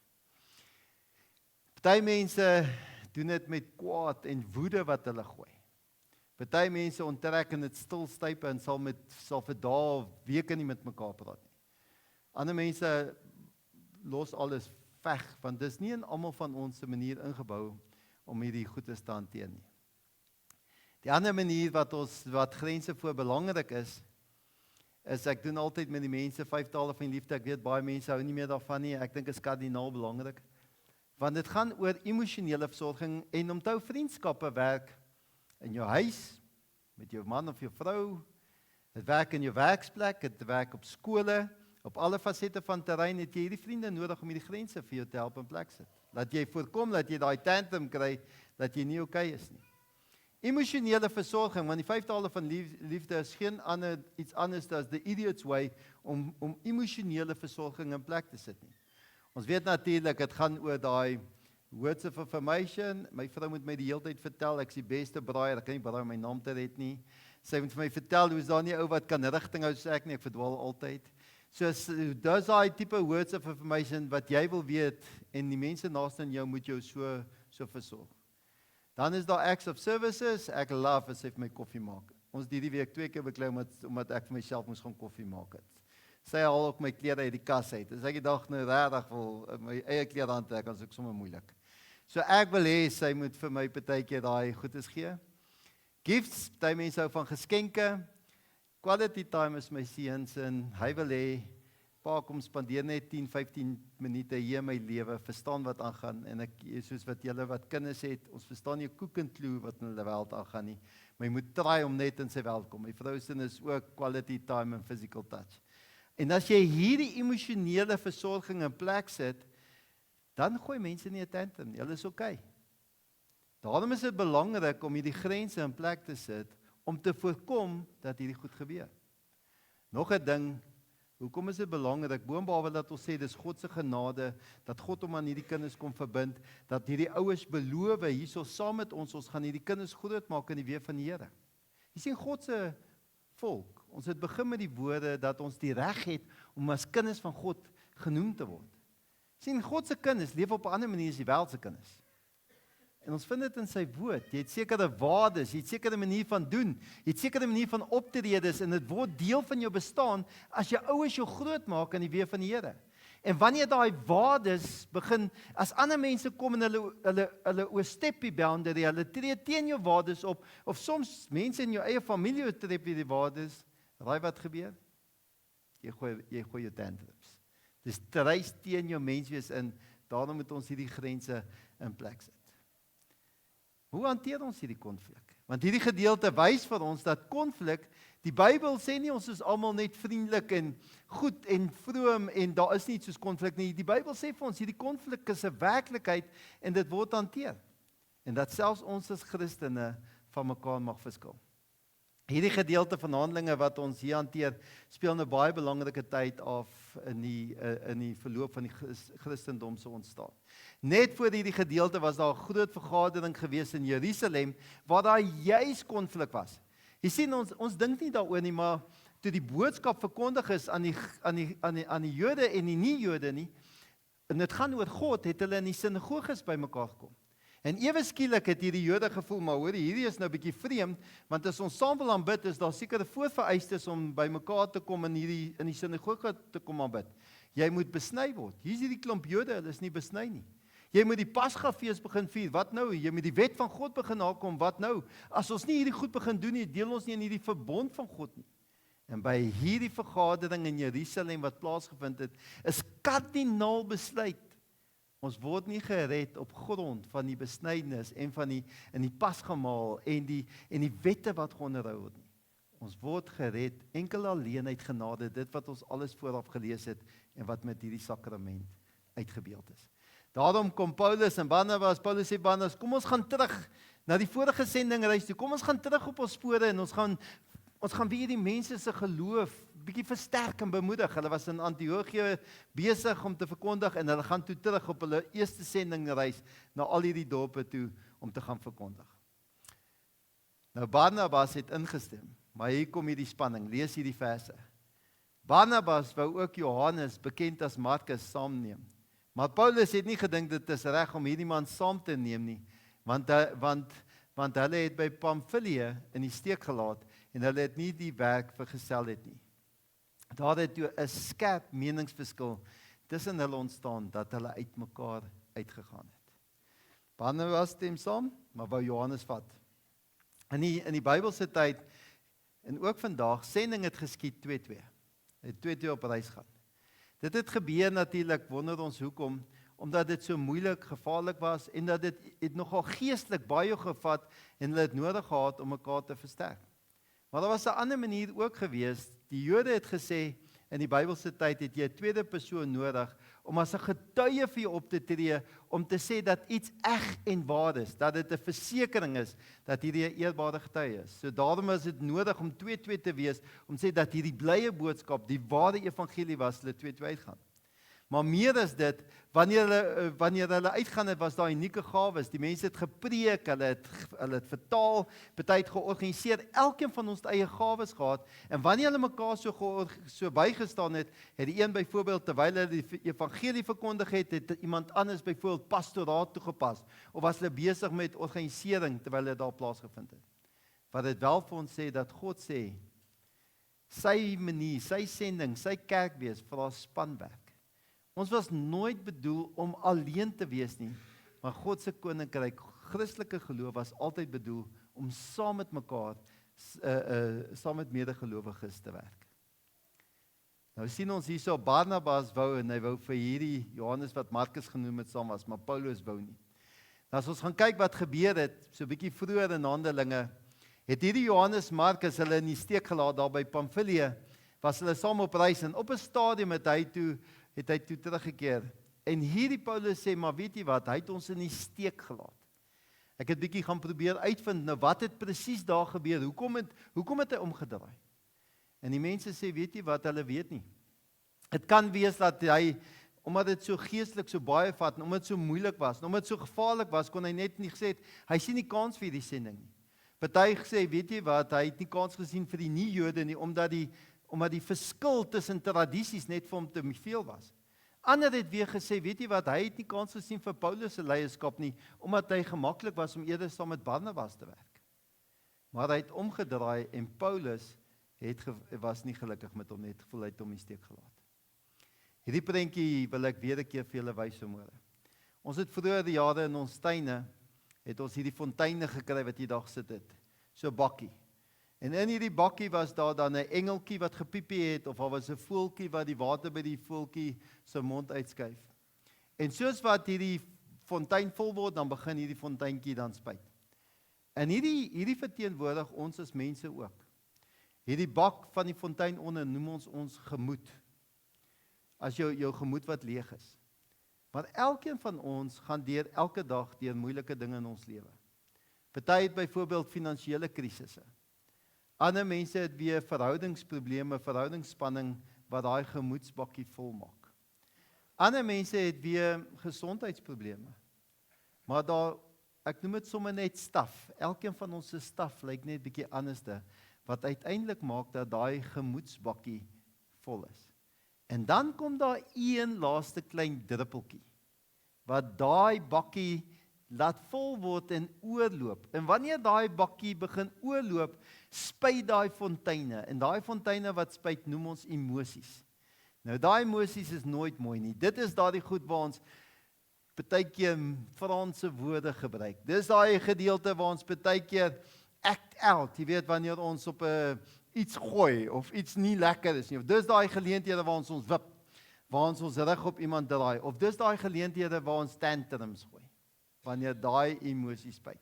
Party mense doen dit met kwaad en woede wat hulle gooi. Party mense onttrek in dit stilstype en sal vir dae of weke nie met mekaar praat nie. Ander mense los alles weg, want dis nie in almal van ons se manier ingebou om hierdie goeie te hanteer nie. Die ander manier wat grense voor belangrik is ek doen altyd met die mense 5 tale van liefde. Ek weet baie mense hou nie meer daarvan nie. Ek dink dit is kardinaal belangrik. Want dit gaan oor emosionele versorging en om te hou vriendskappe werk in jou huis, met jou man of jou vrou, dit werk in jou werksplek, dit werk op skole, op alle fasette van terrein het jy hierdie vriende nodig om hierdie grense vir jou te help in plek sit. Laat jy voorkom dat jy daai tantrum kry, dat jy nie okay is nie. Emosionele versorging, want die 5 tale van liefde is geen iets anders as the idiot's way om emosionele versorging in plek te sit nie. Ons weet natuurlik, dit gaan oor daai words of affirmation. My vrou moet my die hele tyd vertel, ek is die beste braaier, ek kan nie braai om my naam te red nie. Sy moet vir my vertel, hoe is daar nie ou wat kan rigting hou soos ek nie, ek verdwaal altyd. So dis daai tipe words of affirmation wat jy wil weet en die mense naaste aan jou moet jou so versorg. Dan is daar acts of services. Ek love as ek my koffie maak. Ons hierdie week 2 keer beklei omdat ek vir myself moes gaan koffie maak het. Sy haal ook my klere uit die kas uit. As ek die dag nou regtig wil my eie klere aantrek, dan is ek sommer moeilik. So ek wil hê sy moet vir my partykeer daai goedes gee. Gifts, party mense hou van geskenke. Quality time is my seuns en hy wil hê pa kom spandeer net 10-15 minute hier in my lewe, verstaan wat aangaan en ek soos wat julle wat kinders het, ons verstaan nie koek en klou wat in hulle wêreld aangaan nie. Maar jy moet try om net in sy wêreld kom. My vrou se is ook quality time en physical touch. En as jy hierdie emosionele versorging in plek sit, dan gooi mense nie 'n tantrum nie. Hulle is okay. Daarom is dit belangrik om hierdie grense in plek te sit om te voorkom dat hierdie goed gebeur. Nog 'n ding, hoekom is dit belangrik? Boonbehalwe dat ons sê dis God se genade, dat God hom aan hierdie kinders kom verbind, dat hierdie ouers beloof hierso saam met ons gaan hierdie kinders grootmaak in die weë van die Here. Jy sien God se volk, ons het begin met die woorde dat ons die reg het om as kinders van God genoem te word. Sien, God se kinders leef op 'n ander manier as die wêreld se kinders. En ons vind dit in sy woord. Jy het sekere waardes, jy het sekere manier van doen, jy het sekere manier van optredes en dit word deel van jou bestaan as jou ouers jou grootmaak in die weë van die Here. En wanneer daai waardes begin, as ander mense kom en hulle oorstep die boundary, hulle tree teen jou waardes op, of soms mense in jou eie familie oortref die waardes, raai wat gebeur? Jy gooi jou tantrums. Dis dryf teen jou menswees in, daarom moet ons hierdie grense in plek sit. Hoe hanteer ons hierdie konflik? Want hierdie gedeelte wys vir ons dat konflik, die Bybel sê nie ons is almal net vriendelik en goed en vroom en daar is nie iets soos konflik nie. Die Bybel sê vir ons hierdie konflik is 'n werklikheid en dit word hanteer. En dat selfs ons as Christene van mekaar mag verskil. Hierdie gedeelte van Handelinge wat ons hier hanteer, speel 'n baie belangrike tyd af in die verloop van die Christendom se ontstaan. Net voor hierdie gedeelte was daar 'n groot vergadering gewees in Jerusalem waar daar juis konflik was. Jy sien ons dink nie daaroor nie, maar toe die boodskap verkondig is aan die Jode en die nie-Jode nie, en dit gaan oor God, het hulle in die sinagoges bymekaar gekom. En ewe skielik het hierdie Jode gevoel, maar hoor, hierdie is nou 'n bietjie vreemd, want as ons saam wil aanbid, is daar sekere voorvereistes om bymekaar te kom in die sinagoge te kom aanbid. Jy moet besny word. Hier is hierdie klomp Jode, hulle is nie besny nie. Jy moet die Pasgafees begin vier, wat nou? Jy moet die wet van God begin nakom, wat nou? As ons nie hierdie goed begin doen nie, deel ons nie in hierdie verbond van God nie. En by hierdie vergadering in Jerusalem wat plaasgevind het, is kardinaal besluit. Ons word nie gered op grond van die besnydenis en van die pasgemaal en die wette wat geonderhou word nie. Ons word gered enkel alleen uit genade, dit wat ons alles vooraf gelees het en wat met hierdie sakrament uitgebeeld is. Daarom kom Paulus en Barnabas, Paulus sê Barnabas, kom ons gaan terug na die vorige sendingreis toe. Kom ons gaan terug op ons spore en ons gaan weer die mense se geloof bietjie versterk en bemoedig. Hulle was in Antiochië besig om te verkondig en hulle gaan toe terug op hulle eerste sendingreis na al hierdie dorpe toe om te gaan verkondig. Nou Barnabas het ingestem, maar hier kom hierdie spanning. Lees hierdie verse. Barnabas wou ook Johannes, bekend as Markus, saamneem. Maar Paulus het nie gedink dit is reg om hierdie man saam te neem nie, want hulle het by Pamfilië in die steek gelaat en hulle het nie die werk vergesel het nie. Daar het toe 'n skerp meningsverskil tussen hulle ontstaan dat hulle uitmekaar uitgegaan het. Barnabas stem saam, maar wou Johannes vat. In die Bybelse tyd en ook vandag, sending het geskied 2-2. Het 2-2 op reis gaan. Dit het gebeur natuurlik, wonder ons hoekom, omdat dit so moeilik, gevaarlik was en dat dit het nogal geestelik baie gevat en hulle het nodig gehad om mekaar te versterk. Maar daar was 'n ander manier ook gewees. Die Jode het gesê in die Bybelse tyd het jy 'n tweede persoon nodig om as 'n getuie vir jou op te tree om te sê dat iets eg en waar is, dat dit 'n versekering is dat hierdie 'n eerbare getuie is. So daarom is dit nodig om 2-2 te wees om sê dat hierdie blye boodskap, die ware evangelie was, hulle 2-2 uitgaan. Maar meer as dit, wanneer hulle uitgaan het, was daar unieke gawes. Die mense het gepreek, hulle het vertaal, party het georganiseer. Elkeen van ons het eie gawes gehad. En wanneer hulle mekaar so bygestaan het, het die een byvoorbeeld terwyl hulle die evangelie verkondig het iemand anders byvoorbeeld pastoraat toegepas of was hulle besig met organisering terwyl dit daar plaasgevind het. Wat dit wel vir ons sê dat God sê sy manier, sy sending, sy kerkwees vra spanwerk. Ons was nooit bedoel om alleen te wees nie, maar God se koninkryk, Christelike geloof was altyd bedoel om saam met mekaar, saam met medegelowiges te werk. Nou sien ons hierso Barnabas wou en hy wou vir hierdie Johannes wat Markus genoem het saam was, maar Paulus wou nie. Nou as ons gaan kyk wat gebeur het, so 'n bietjie vroeër in Handelinge, het hierdie Johannes Markus hulle in die steek gelaat daar by Pamfilië, was hulle saam op reis en op 'n stadium het hy toe teruggekeer. En hierdie Paulus sê, maar weet jy wat, hy het ons in die steek gelaat. Ek het bietjie gaan probeer uitvind, nou wat het presies daar gebeur, hoekom het hy omgedraai? En die mense sê, weet jy wat, hulle weet nie. Het kan wees dat hy, omdat dit so geestelik so baie vat, en omdat dit so moeilik was, en omdat dit so gevaarlik was, kon hy net nie gesê het, hy sien nie kans vir die sending nie. Party gesê, weet jy wat, hy het nie kans gesien vir die nie-Jode nie, omdat die verskil tussen tradisies net vir hom te veel was. Ander het weer gesê, weet jy wat, hy het nie kans gesien vir Paulus se leierskap nie, omdat hy gemaklik was om eerder saam met Barnabas te werk. Maar hy het omgedraai en Paulus was nie gelukkig met hom, het gevoel hy het hom in die steek gelaat. Hierdie prentjie wil ek weer 'n keer vir julle wys vanmôre. Ons het vroeër die jare in ons tuine, het ons hierdie fonteine gekry wat hier daar gesit het, so bakkie. En in hierdie bakkie was daar dan 'n engeltjie wat gepiepie het, of daar was 'n voeltjie wat die water by die voeltjie se mond uitskuif. En soos wat hierdie fontein vol word, dan begin hierdie fonteintjie dan spuit. En hierdie verteenwoordig ons as mense ook. Hierdie bak van die fontein onder noem ons gemoed. As jou gemoed wat leeg is. Maar elkeen van ons gaan elke dag deur moeilike dinge in ons lewe. Party het byvoorbeeld finansiële krisisse. Ander mense het weer verhoudingsprobleme, verhoudingsspanning wat daai gemoedsbakkie volmaak. Ander mense het weer gesondheidsprobleme. Maar ek noem dit sommer net staf. Elkeen van ons se staf lyk net bietjie anderste, wat uiteindelik maak dat daai gemoedsbakkie vol is. En dan kom daar een laaste klein druppeltjie, wat daai bakkie laat vol word en oorloop. En wanneer daai bakkie begin oorloop, spuit daai fonteine. En daai fonteine wat spuit, noem ons emosies. Nou daai emosies is nooit mooi nie. Dit is daardie goed waar ons partykeer Franse woorde gebruik. Dis daai gedeelte waar ons partykeer act out, jy weet, wanneer ons op iets gooi of iets nie lekker is nie. Of dis daai geleenthede waar ons wip, waar ons rug op iemand draai, of dis daai geleenthede waar ons tantrums gooi, wanneer daai emosies spuit.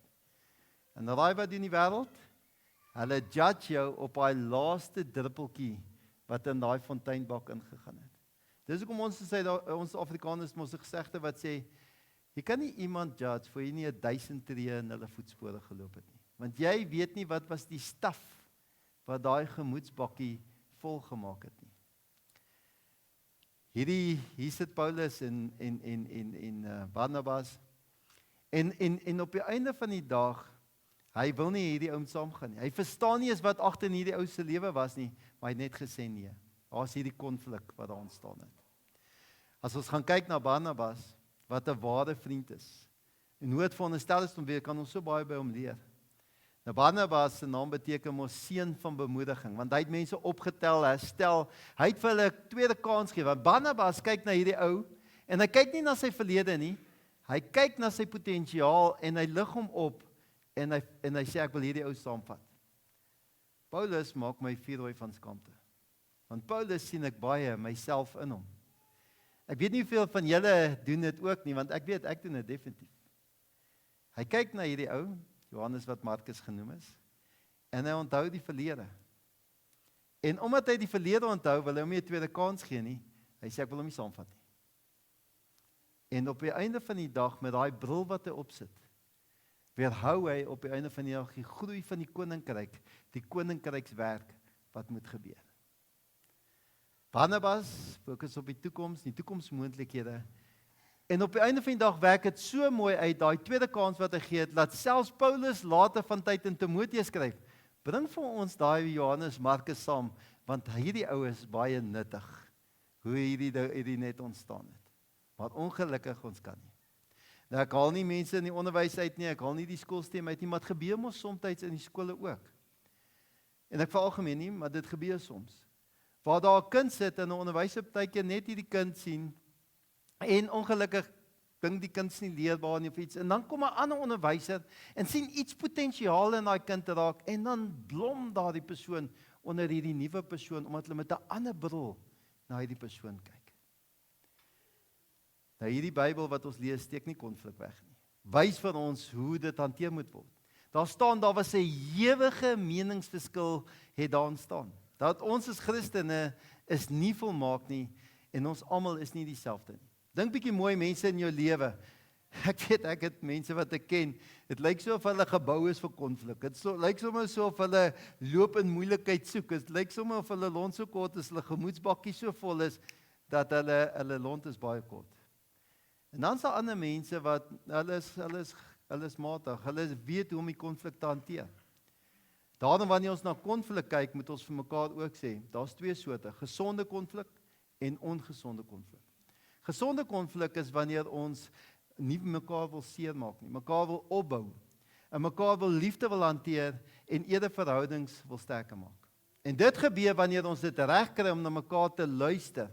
En raai wat in die wêreld? Hulle judge jou op daai laaste druppeltjie wat in daai fonteinbak ingegaan het. Dis hoekom ons sê, ons Afrikaners mos 'n gesegde wat sê, Jy kan nie iemand judge voor jy nie 1000 tree in hulle voetspore geloop het nie. Want jy weet nie wat was die staf wat daai gemoedsbakkie vol gemaak het nie. Hier sit Paulus en Barnabas en op die einde van die dag, hy wil nie hierdie ou saamgaan nie. Hy verstaan nie eens wat agter in hierdie ou se lewe was nie, maar hy het net gesê nee. Daar's hierdie konflik wat daar ontstaan het. As ons gaan kyk na Barnabas, wat 'n ware vriend is, en hoe het veronderstel is om weer, kan ons so baie by hom leer. Nou Barnabas se naam beteken mos seun van bemoediging, want hy het mense opgetel, herstel, hy het vir hulle 'n tweede kans gegee, want Barnabas kyk na hierdie ou, en hy kyk nie na sy verlede nie, hy kyk na sy potensiaal, en hy lig hom op, en hy sê, ek wil hierdie ou saamvat. Paulus maak my vuurrooi van skaamte, want Paulus sien ek baie myself in hom. Ek weet nie hoeveel van julle doen dit ook nie, want ek weet, ek doen dit definitief. Hy kyk na hierdie ou, Johannes wat Markus genoem is, en hy onthou die verlede. En omdat hy die verlede onthou, wil hy hom nie 'n tweede kans gee nie, hy sê, ek wil hom nie saamvat nie. En op die einde van die dag, met daai bril wat hy opsit, weerhou hy op die einde van die dag die groei van die koninkryk, die koninkrykswerk wat moet gebeur. Barnabas fokus op die toekoms, die toekomsmoontlikhede. En op die einde van die dag werk dit so mooi uit, daai tweede kans wat hy gee het, laat selfs Paulus later van tyd in Timoteus skryf, bring vir ons daai Johannes Markus saam, want hierdie ou is baie nuttig, hoe hierdie net ontstaan het. Maar ongelukkig ons kan nie. Nou ek haal nie mense in die onderwys uit nie, ek haal nie die skoolstem uit nie, maar dit gebeur mos soms in die skole ook. En ek veralgemeen nie, maar dit gebeur soms. Waar daar 'n kind sit en 'n onderwyser partykeer net hierdie kind sien, en ongelukkig dink die kind nie leerbaar nie of iets, en dan kom 'n ander onderwyser en sien iets potensiaal in daai kind te raak, en dan blom daardie persoon onder hierdie nuwe persoon, omdat hulle met 'n ander bril na hierdie persoon kyk. Nou hierdie Bybel wat ons lees, steek nie konflik weg nie. Wys vir ons hoe dit hanteer moet word. Daar staan, daar was 'n ewige meningsverskil het daar ontstaan. Dat ons as Christene is nie volmaak nie, en ons almal is nie dieselfde nie. Dink bietjie mooi mense in jou lewe. Ek weet, ek het mense wat ek ken, dit lyk so of hulle gebou is vir konflik. Dit lyk sommer so of hulle loop in moeilikheid soek. Dit lyk sommer of hulle lont so kort is, hulle gemoedsbakkie so vol is, dat hulle lont is baie kort. En dan is daar ander mense wat, hulle is matig, hulle weet hoe om die konflik te hanteer. Daarom wanneer ons na konflik kyk, moet ons vir mekaar ook sê, daar's twee soorte, gesonde konflik en ongesonde konflik. Gesonde konflik is wanneer ons nie mekaar wil seermaak nie, mekaar wil opbou, en mekaar wil liefde wil hanteer, en eerder verhoudings wil sterker maak. En dit gebeur wanneer ons dit reg kry om na mekaar te luister,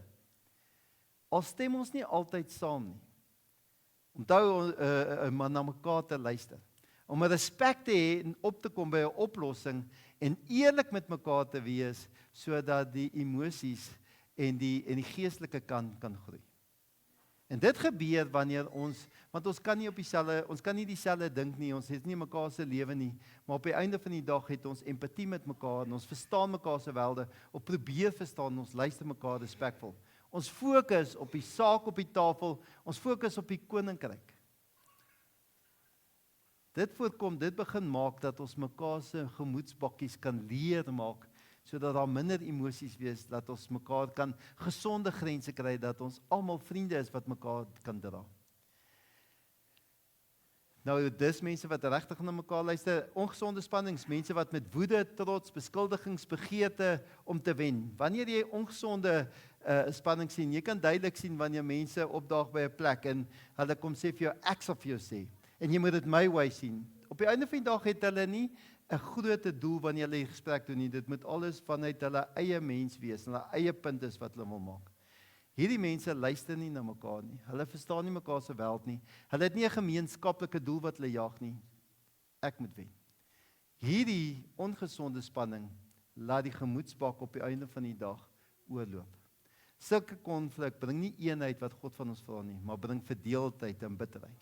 al stem ons nie altyd saam nie. Onthou om na mekaar te luister, om 'n respek te hê en op te kom by 'n oplossing, en eerlik met mekaar te wees, sodat die emosies en die geestelike kant kan groei. En dit gebeur wanneer want ons kan nie dieselfde dink nie, ons het nie mekaar se lewe nie, maar op die einde van die dag het ons empatie met mekaar, en ons verstaan mekaar se wêrelde, of probeer verstaan, ons luister mekaar respekvol. Ons fokus op die saak op die tafel, ons fokus op die koninkryk. Dit begin maak dat ons mekaar se gemoedsbakkies kan leer maak, sodat daar minder emosies wees, dat ons mekaar kan gesonde grense kry, dat ons almal vriende is wat mekaar kan dra. Nou, dis mense wat regtig na mekaar luister, ongesonde spannings, mense wat met woede, trots, beskuldigings, begeerte om te wen. Wanneer jy ongesonde spanning sien, jy kan duidelik sien wanneer mense opdaag by 'n plek, en hulle kom sê vir jou, ek sal vir jou sê, en jy moet dit my way sien. Op die einde van die dag het hulle nie 'n groot doel wanneer hulle die gesprek doen nie, dit moet alles vanuit hulle eie mens wees, hulle eie punt is wat hulle wil maak. Hierdie mense luister nie na mekaar nie, hulle verstaan nie mekaar se wêreld nie, hulle het nie 'n gemeenskaplike doel wat hulle jag nie, ek moet wen. Hierdie ongesonde spanning, laat die gemoedsbak op die einde van die dag oorloop. Sulke konflik bring nie eenheid wat God van ons vra nie, maar bring verdeeldheid en bitterheid.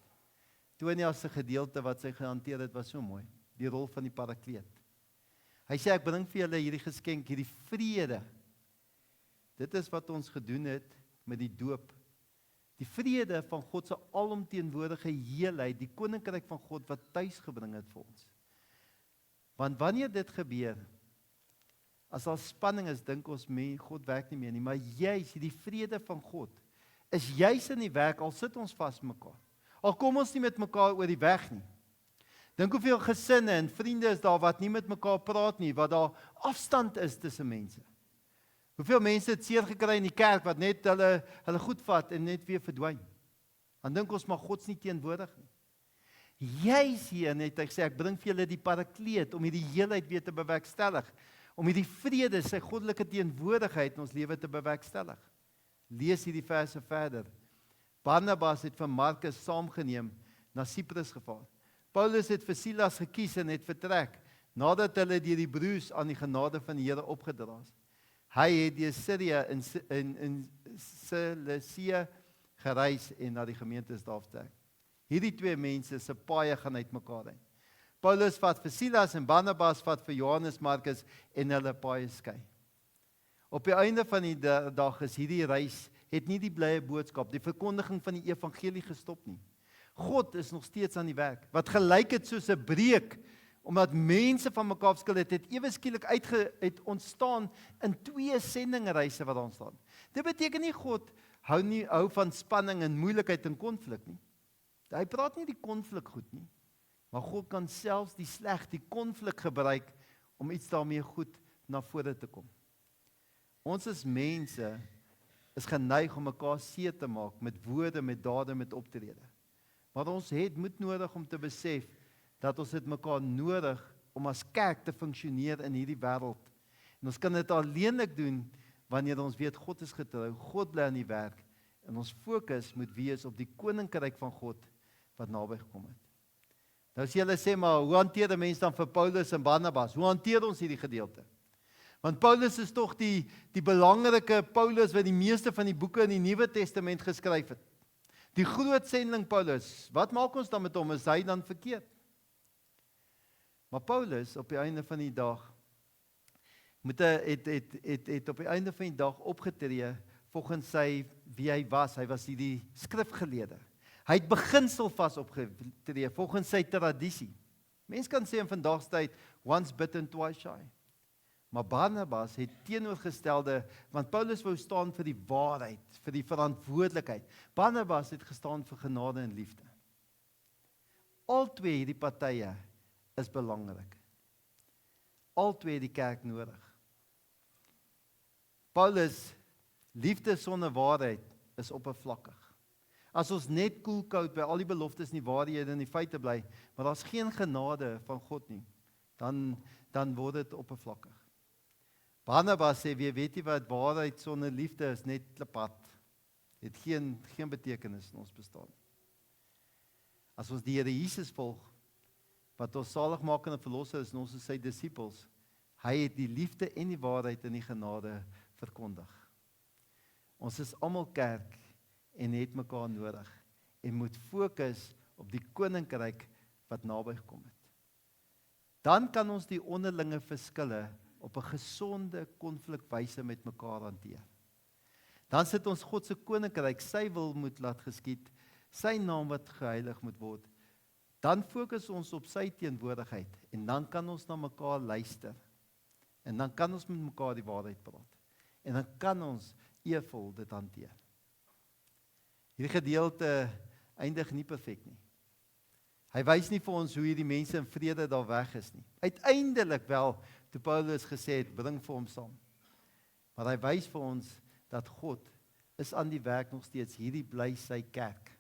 Tonia se gedeelte wat sy gehanteer het, was so mooi, die rol van die parakleet. Hy sê, ek bring vir julle hierdie geskenk, hierdie vrede. Dit is wat ons gedoen het met die doop. Die vrede van God se alomteenwoordige heelheid, die koninkryk van God wat tuis gebring het vir ons. Want wanneer dit gebeur, as daar spanning is, dink ons, God werk nie meer nie, maar juis die vrede van God, is juis in die werk, al sit ons vas mekaar. Al kom ons nie met mekaar oor die weg nie. Dink hoeveel gesinne en vriende is daar wat nie met mekaar praat nie, wat daar afstand is tussen mense. Hoeveel mense het seer gekry in die kerk, wat net hulle goed vat en net weer verdwyn. Dan dink ons, maar God is nie teenwoordig nie. Juis hier het hy gesê, ek bring vir julle die parakleet, om hierdie heelheid weer te bewerkstellig, om hierdie vrede, sy goddelike teenwoordigheid in ons lewe te bewerkstellig. Lees hierdie verse verder. Barnabas het vir Markus saamgeneem na Siprus gevaar. Paulus het vir Silas gekies en het vertrek, nadat hulle deur die broers aan die genade van die Here opgedra is. Hy het deur Sirië in Cilicia gereis en na die gemeentes daar vertrek. Hierdie twee mense se paaie gaan uitmekaar uit. Paulus vat vir Silas en Barnabas vat vir Johannes Markus en hulle paaie skei. Op die einde van die dag is hierdie reis, het nie die blye boodskap, die verkondiging van die evangelie gestop nie. God is nog steeds aan die werk. Wat gelyk het soos 'n breek, omdat mense van mekaar verskil het ewe skielik uit ontstaan in 2 sendingreise wat daar ontstaan. Dit beteken nie God hou van spanning en moeilikheid en konflik nie. Hy praat nie die konflik goed nie, maar God kan selfs die sleg, die konflik gebruik om iets daarmee goed na vore te kom. Ons as mense is geneig om mekaar seer te maak met woorde, met dade, met optrede. Maar ons het moed nodig om te besef dat ons het mekaar nodig om as kerk te funksioneer in hierdie wêreld. En ons kan dit alleenlik doen wanneer ons weet God is getrou, God bly aan die werk en ons fokus moet wees op die koninkryk van God wat naby gekom het. Nou as julle sê, maar hoe hanteer die mense dan vir Paulus en Barnabas? Hoe hanteer ons hierdie gedeelte? Want Paulus is tog die belangrike Paulus wat die meeste van die boeke in die Nuwe Testament geskryf het. Die groot sending Paulus, wat maak ons dan met hom? Is hy dan verkeerd? Maar Paulus op die einde van die dag het op die einde van die dag opgetree volgens wie hy was. Hy was hierdie skrifgeleerde. Hy het beginselvas opgetree volgens sy tradisie. Mens kan sê in vandag se tyd, once bitten, twice shy. Maar Barnabas het teenoorgestelde, want Paulus wou staan vir die waarheid, vir die verantwoordelikheid. Barnabas het gestaan vir genade en liefde. Al twee hierdie partye is belangrik. Al twee die kerk nodig. Paulus, liefde sonder waarheid is oppervlakkig. As ons net koelkoud by al die beloftes en die waarhede en die feite bly, maar daar's geen genade van God nie, dan word dit oppervlakkig. Barnabas sê, weet jy wat, waarheid sonder liefde is net klippad. Het geen betekenis in ons bestaan. As ons die Here Jesus volg, wat ons saligmakende verlosser is en ons is sy disippels, hy het die liefde en die waarheid en die genade verkondig. Ons is almal kerk en het mekaar nodig en moet fokus op die koninkryk wat naby gekom het. Dan kan ons die onderlinge verskille op 'n gesonde konflikwyse met mekaar hanteer. Dan sit ons God se koninkryk, sy wil moet laat geskied, sy naam wat geheilig moet word. Dan fokus ons op sy teenwoordigheid en dan kan ons na mekaar luister. En dan kan ons met mekaar die waarheid praat. En dan kan ons eervol dit hanteer. Hierdie gedeelte eindig nie perfek nie. Hy wys nie vir ons hoe hierdie mense in vrede daar weg is nie. Uiteindelik wel, toe Paulus gesê het, bring vir hom saam. Maar hy wys vir ons dat God is aan die werk nog steeds, hierdie bly sy kerk.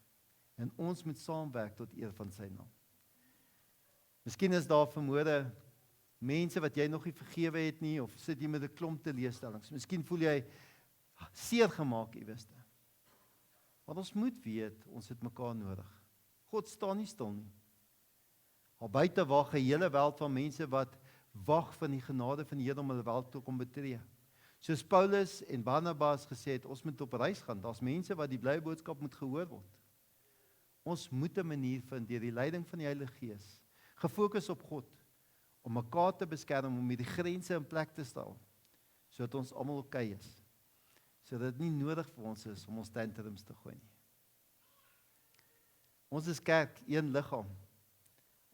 En ons moet saamwerk tot eer van sy naam. Miskien is daar vermoede mense wat jy nog nie vergewe het nie, of sit jy met 'n klomp teleurstellings. Miskien voel jy seer gemaak iewers. Maar ons moet weet, ons het mekaar nodig. God staan nie stil nie. Al buite wag 'n hele wêreld van mense wat wag van die genade van die Here om hulle wêreld toe kom betree. Soos Paulus en Barnabas gesê het, ons moet op reis gaan. Daar's mense wat die blye boodskap moet gehoor word. Ons moet 'n manier vind deur die leiding van die Heilige Gees, gefokus op God, om mekaar te beskerm, om hierdie grense in plek te stel, sodat ons almal okay is. Sodat dit nie nodig vir ons is om ons tantrums te gooi nie. Ons is kerk, een liggaam.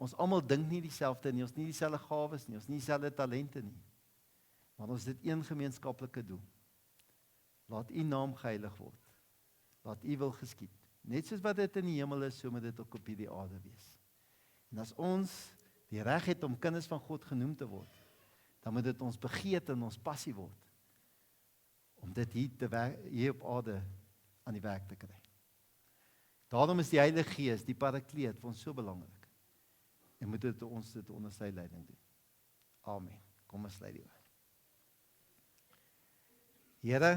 Ons almal dink nie dieselfde nie, ons nie dieselfde gawes nie, ons nie dieselfde talente nie. Maar ons het een gemeenskaplike doel. Laat U naam geheilig word. Laat U wil geskied. Net soos wat dit in die hemel is, so moet dit ook op hierdie aarde wees. En as ons die reg het om kinders van God genoem te word, dan moet dit ons begeerte en ons passie word om dit hier op aarde aan die werk te kry. Daarom is die Heilige Gees, die Parakleet, vir ons so belangrik. En moet ons dit onder sy leiding doen. Amen. Kom ons sluit die oë. Here,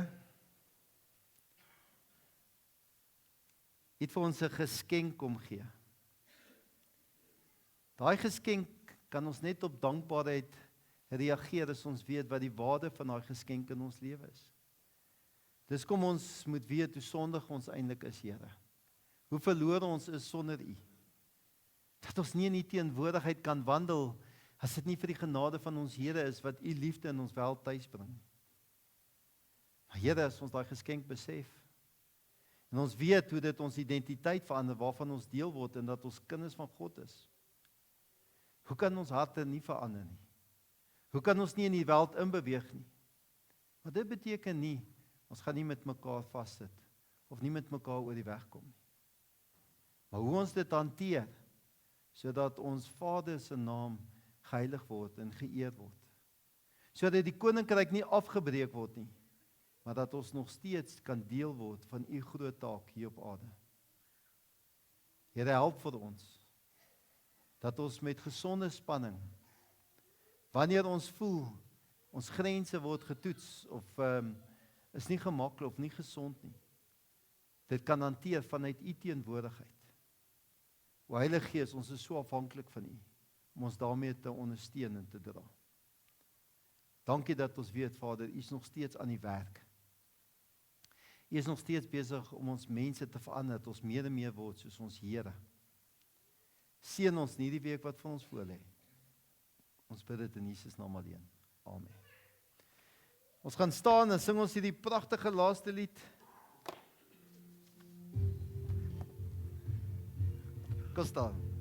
U het vir ons 'n geskenk kom gee. Daai geskenk kan ons net op dankbaarheid reageer as ons weet wat die waarde van daai geskenk in ons lewe is. Dis kom ons moet weet hoe sondig ons eintlik is, Here. Hoe verlore ons is sonder U. Dat ons nie in U teenwoordigheid kan wandel as dit nie vir die genade van ons Here is wat U liefde in ons wel tuisbring. Maar Here, as ons daai geskenk besef en ons weet hoe dit ons identiteit verander, waarvan ons deel word en dat ons kinders van God is. Hoe kan ons harte nie verander nie? Hoe kan ons nie in die wêreld inbeweeg nie? Maar dit beteken nie, ons gaan nie met mekaar vassit, of nie met mekaar oor die weg kom nie. Maar hoe ons dit hanteer, sodat ons Vader se naam geheilig word en geëer word. Sodat die koninkryk nie afgebreek word nie, maar dat ons nog steeds kan deel word van U groot taak hier op aarde. Here, help vir ons, dat ons met gesonde spanning, wanneer ons voel, ons grense word getoets, of is nie gemaklik of nie gesond nie, dit kan hanteer vanuit U teenwoordigheid. O Heilige Gees, ons is so afhanklik van U, om ons daarmee te ondersteun en te dra. Dankie dat ons weet, Vader, U is nog steeds aan die werk. U is nog steeds besig om ons mense te verander, dat ons meer en meer word soos ons Here. Seën ons nie die week wat vir ons voorlê. Ons bid dit in Jesus naam alleen. Amen. Ons gaan staan en sing ons hierdie pragtige laaste lied. Kom staan.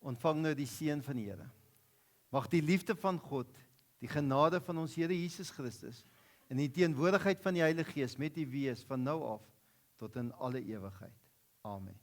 ontvang nou die seën van die Here. Mag die liefde van God, die genade van ons Here Jesus Christus en die teenwoordigheid van die Heilige Gees met u wees van nou af tot in alle ewigheid. Amen.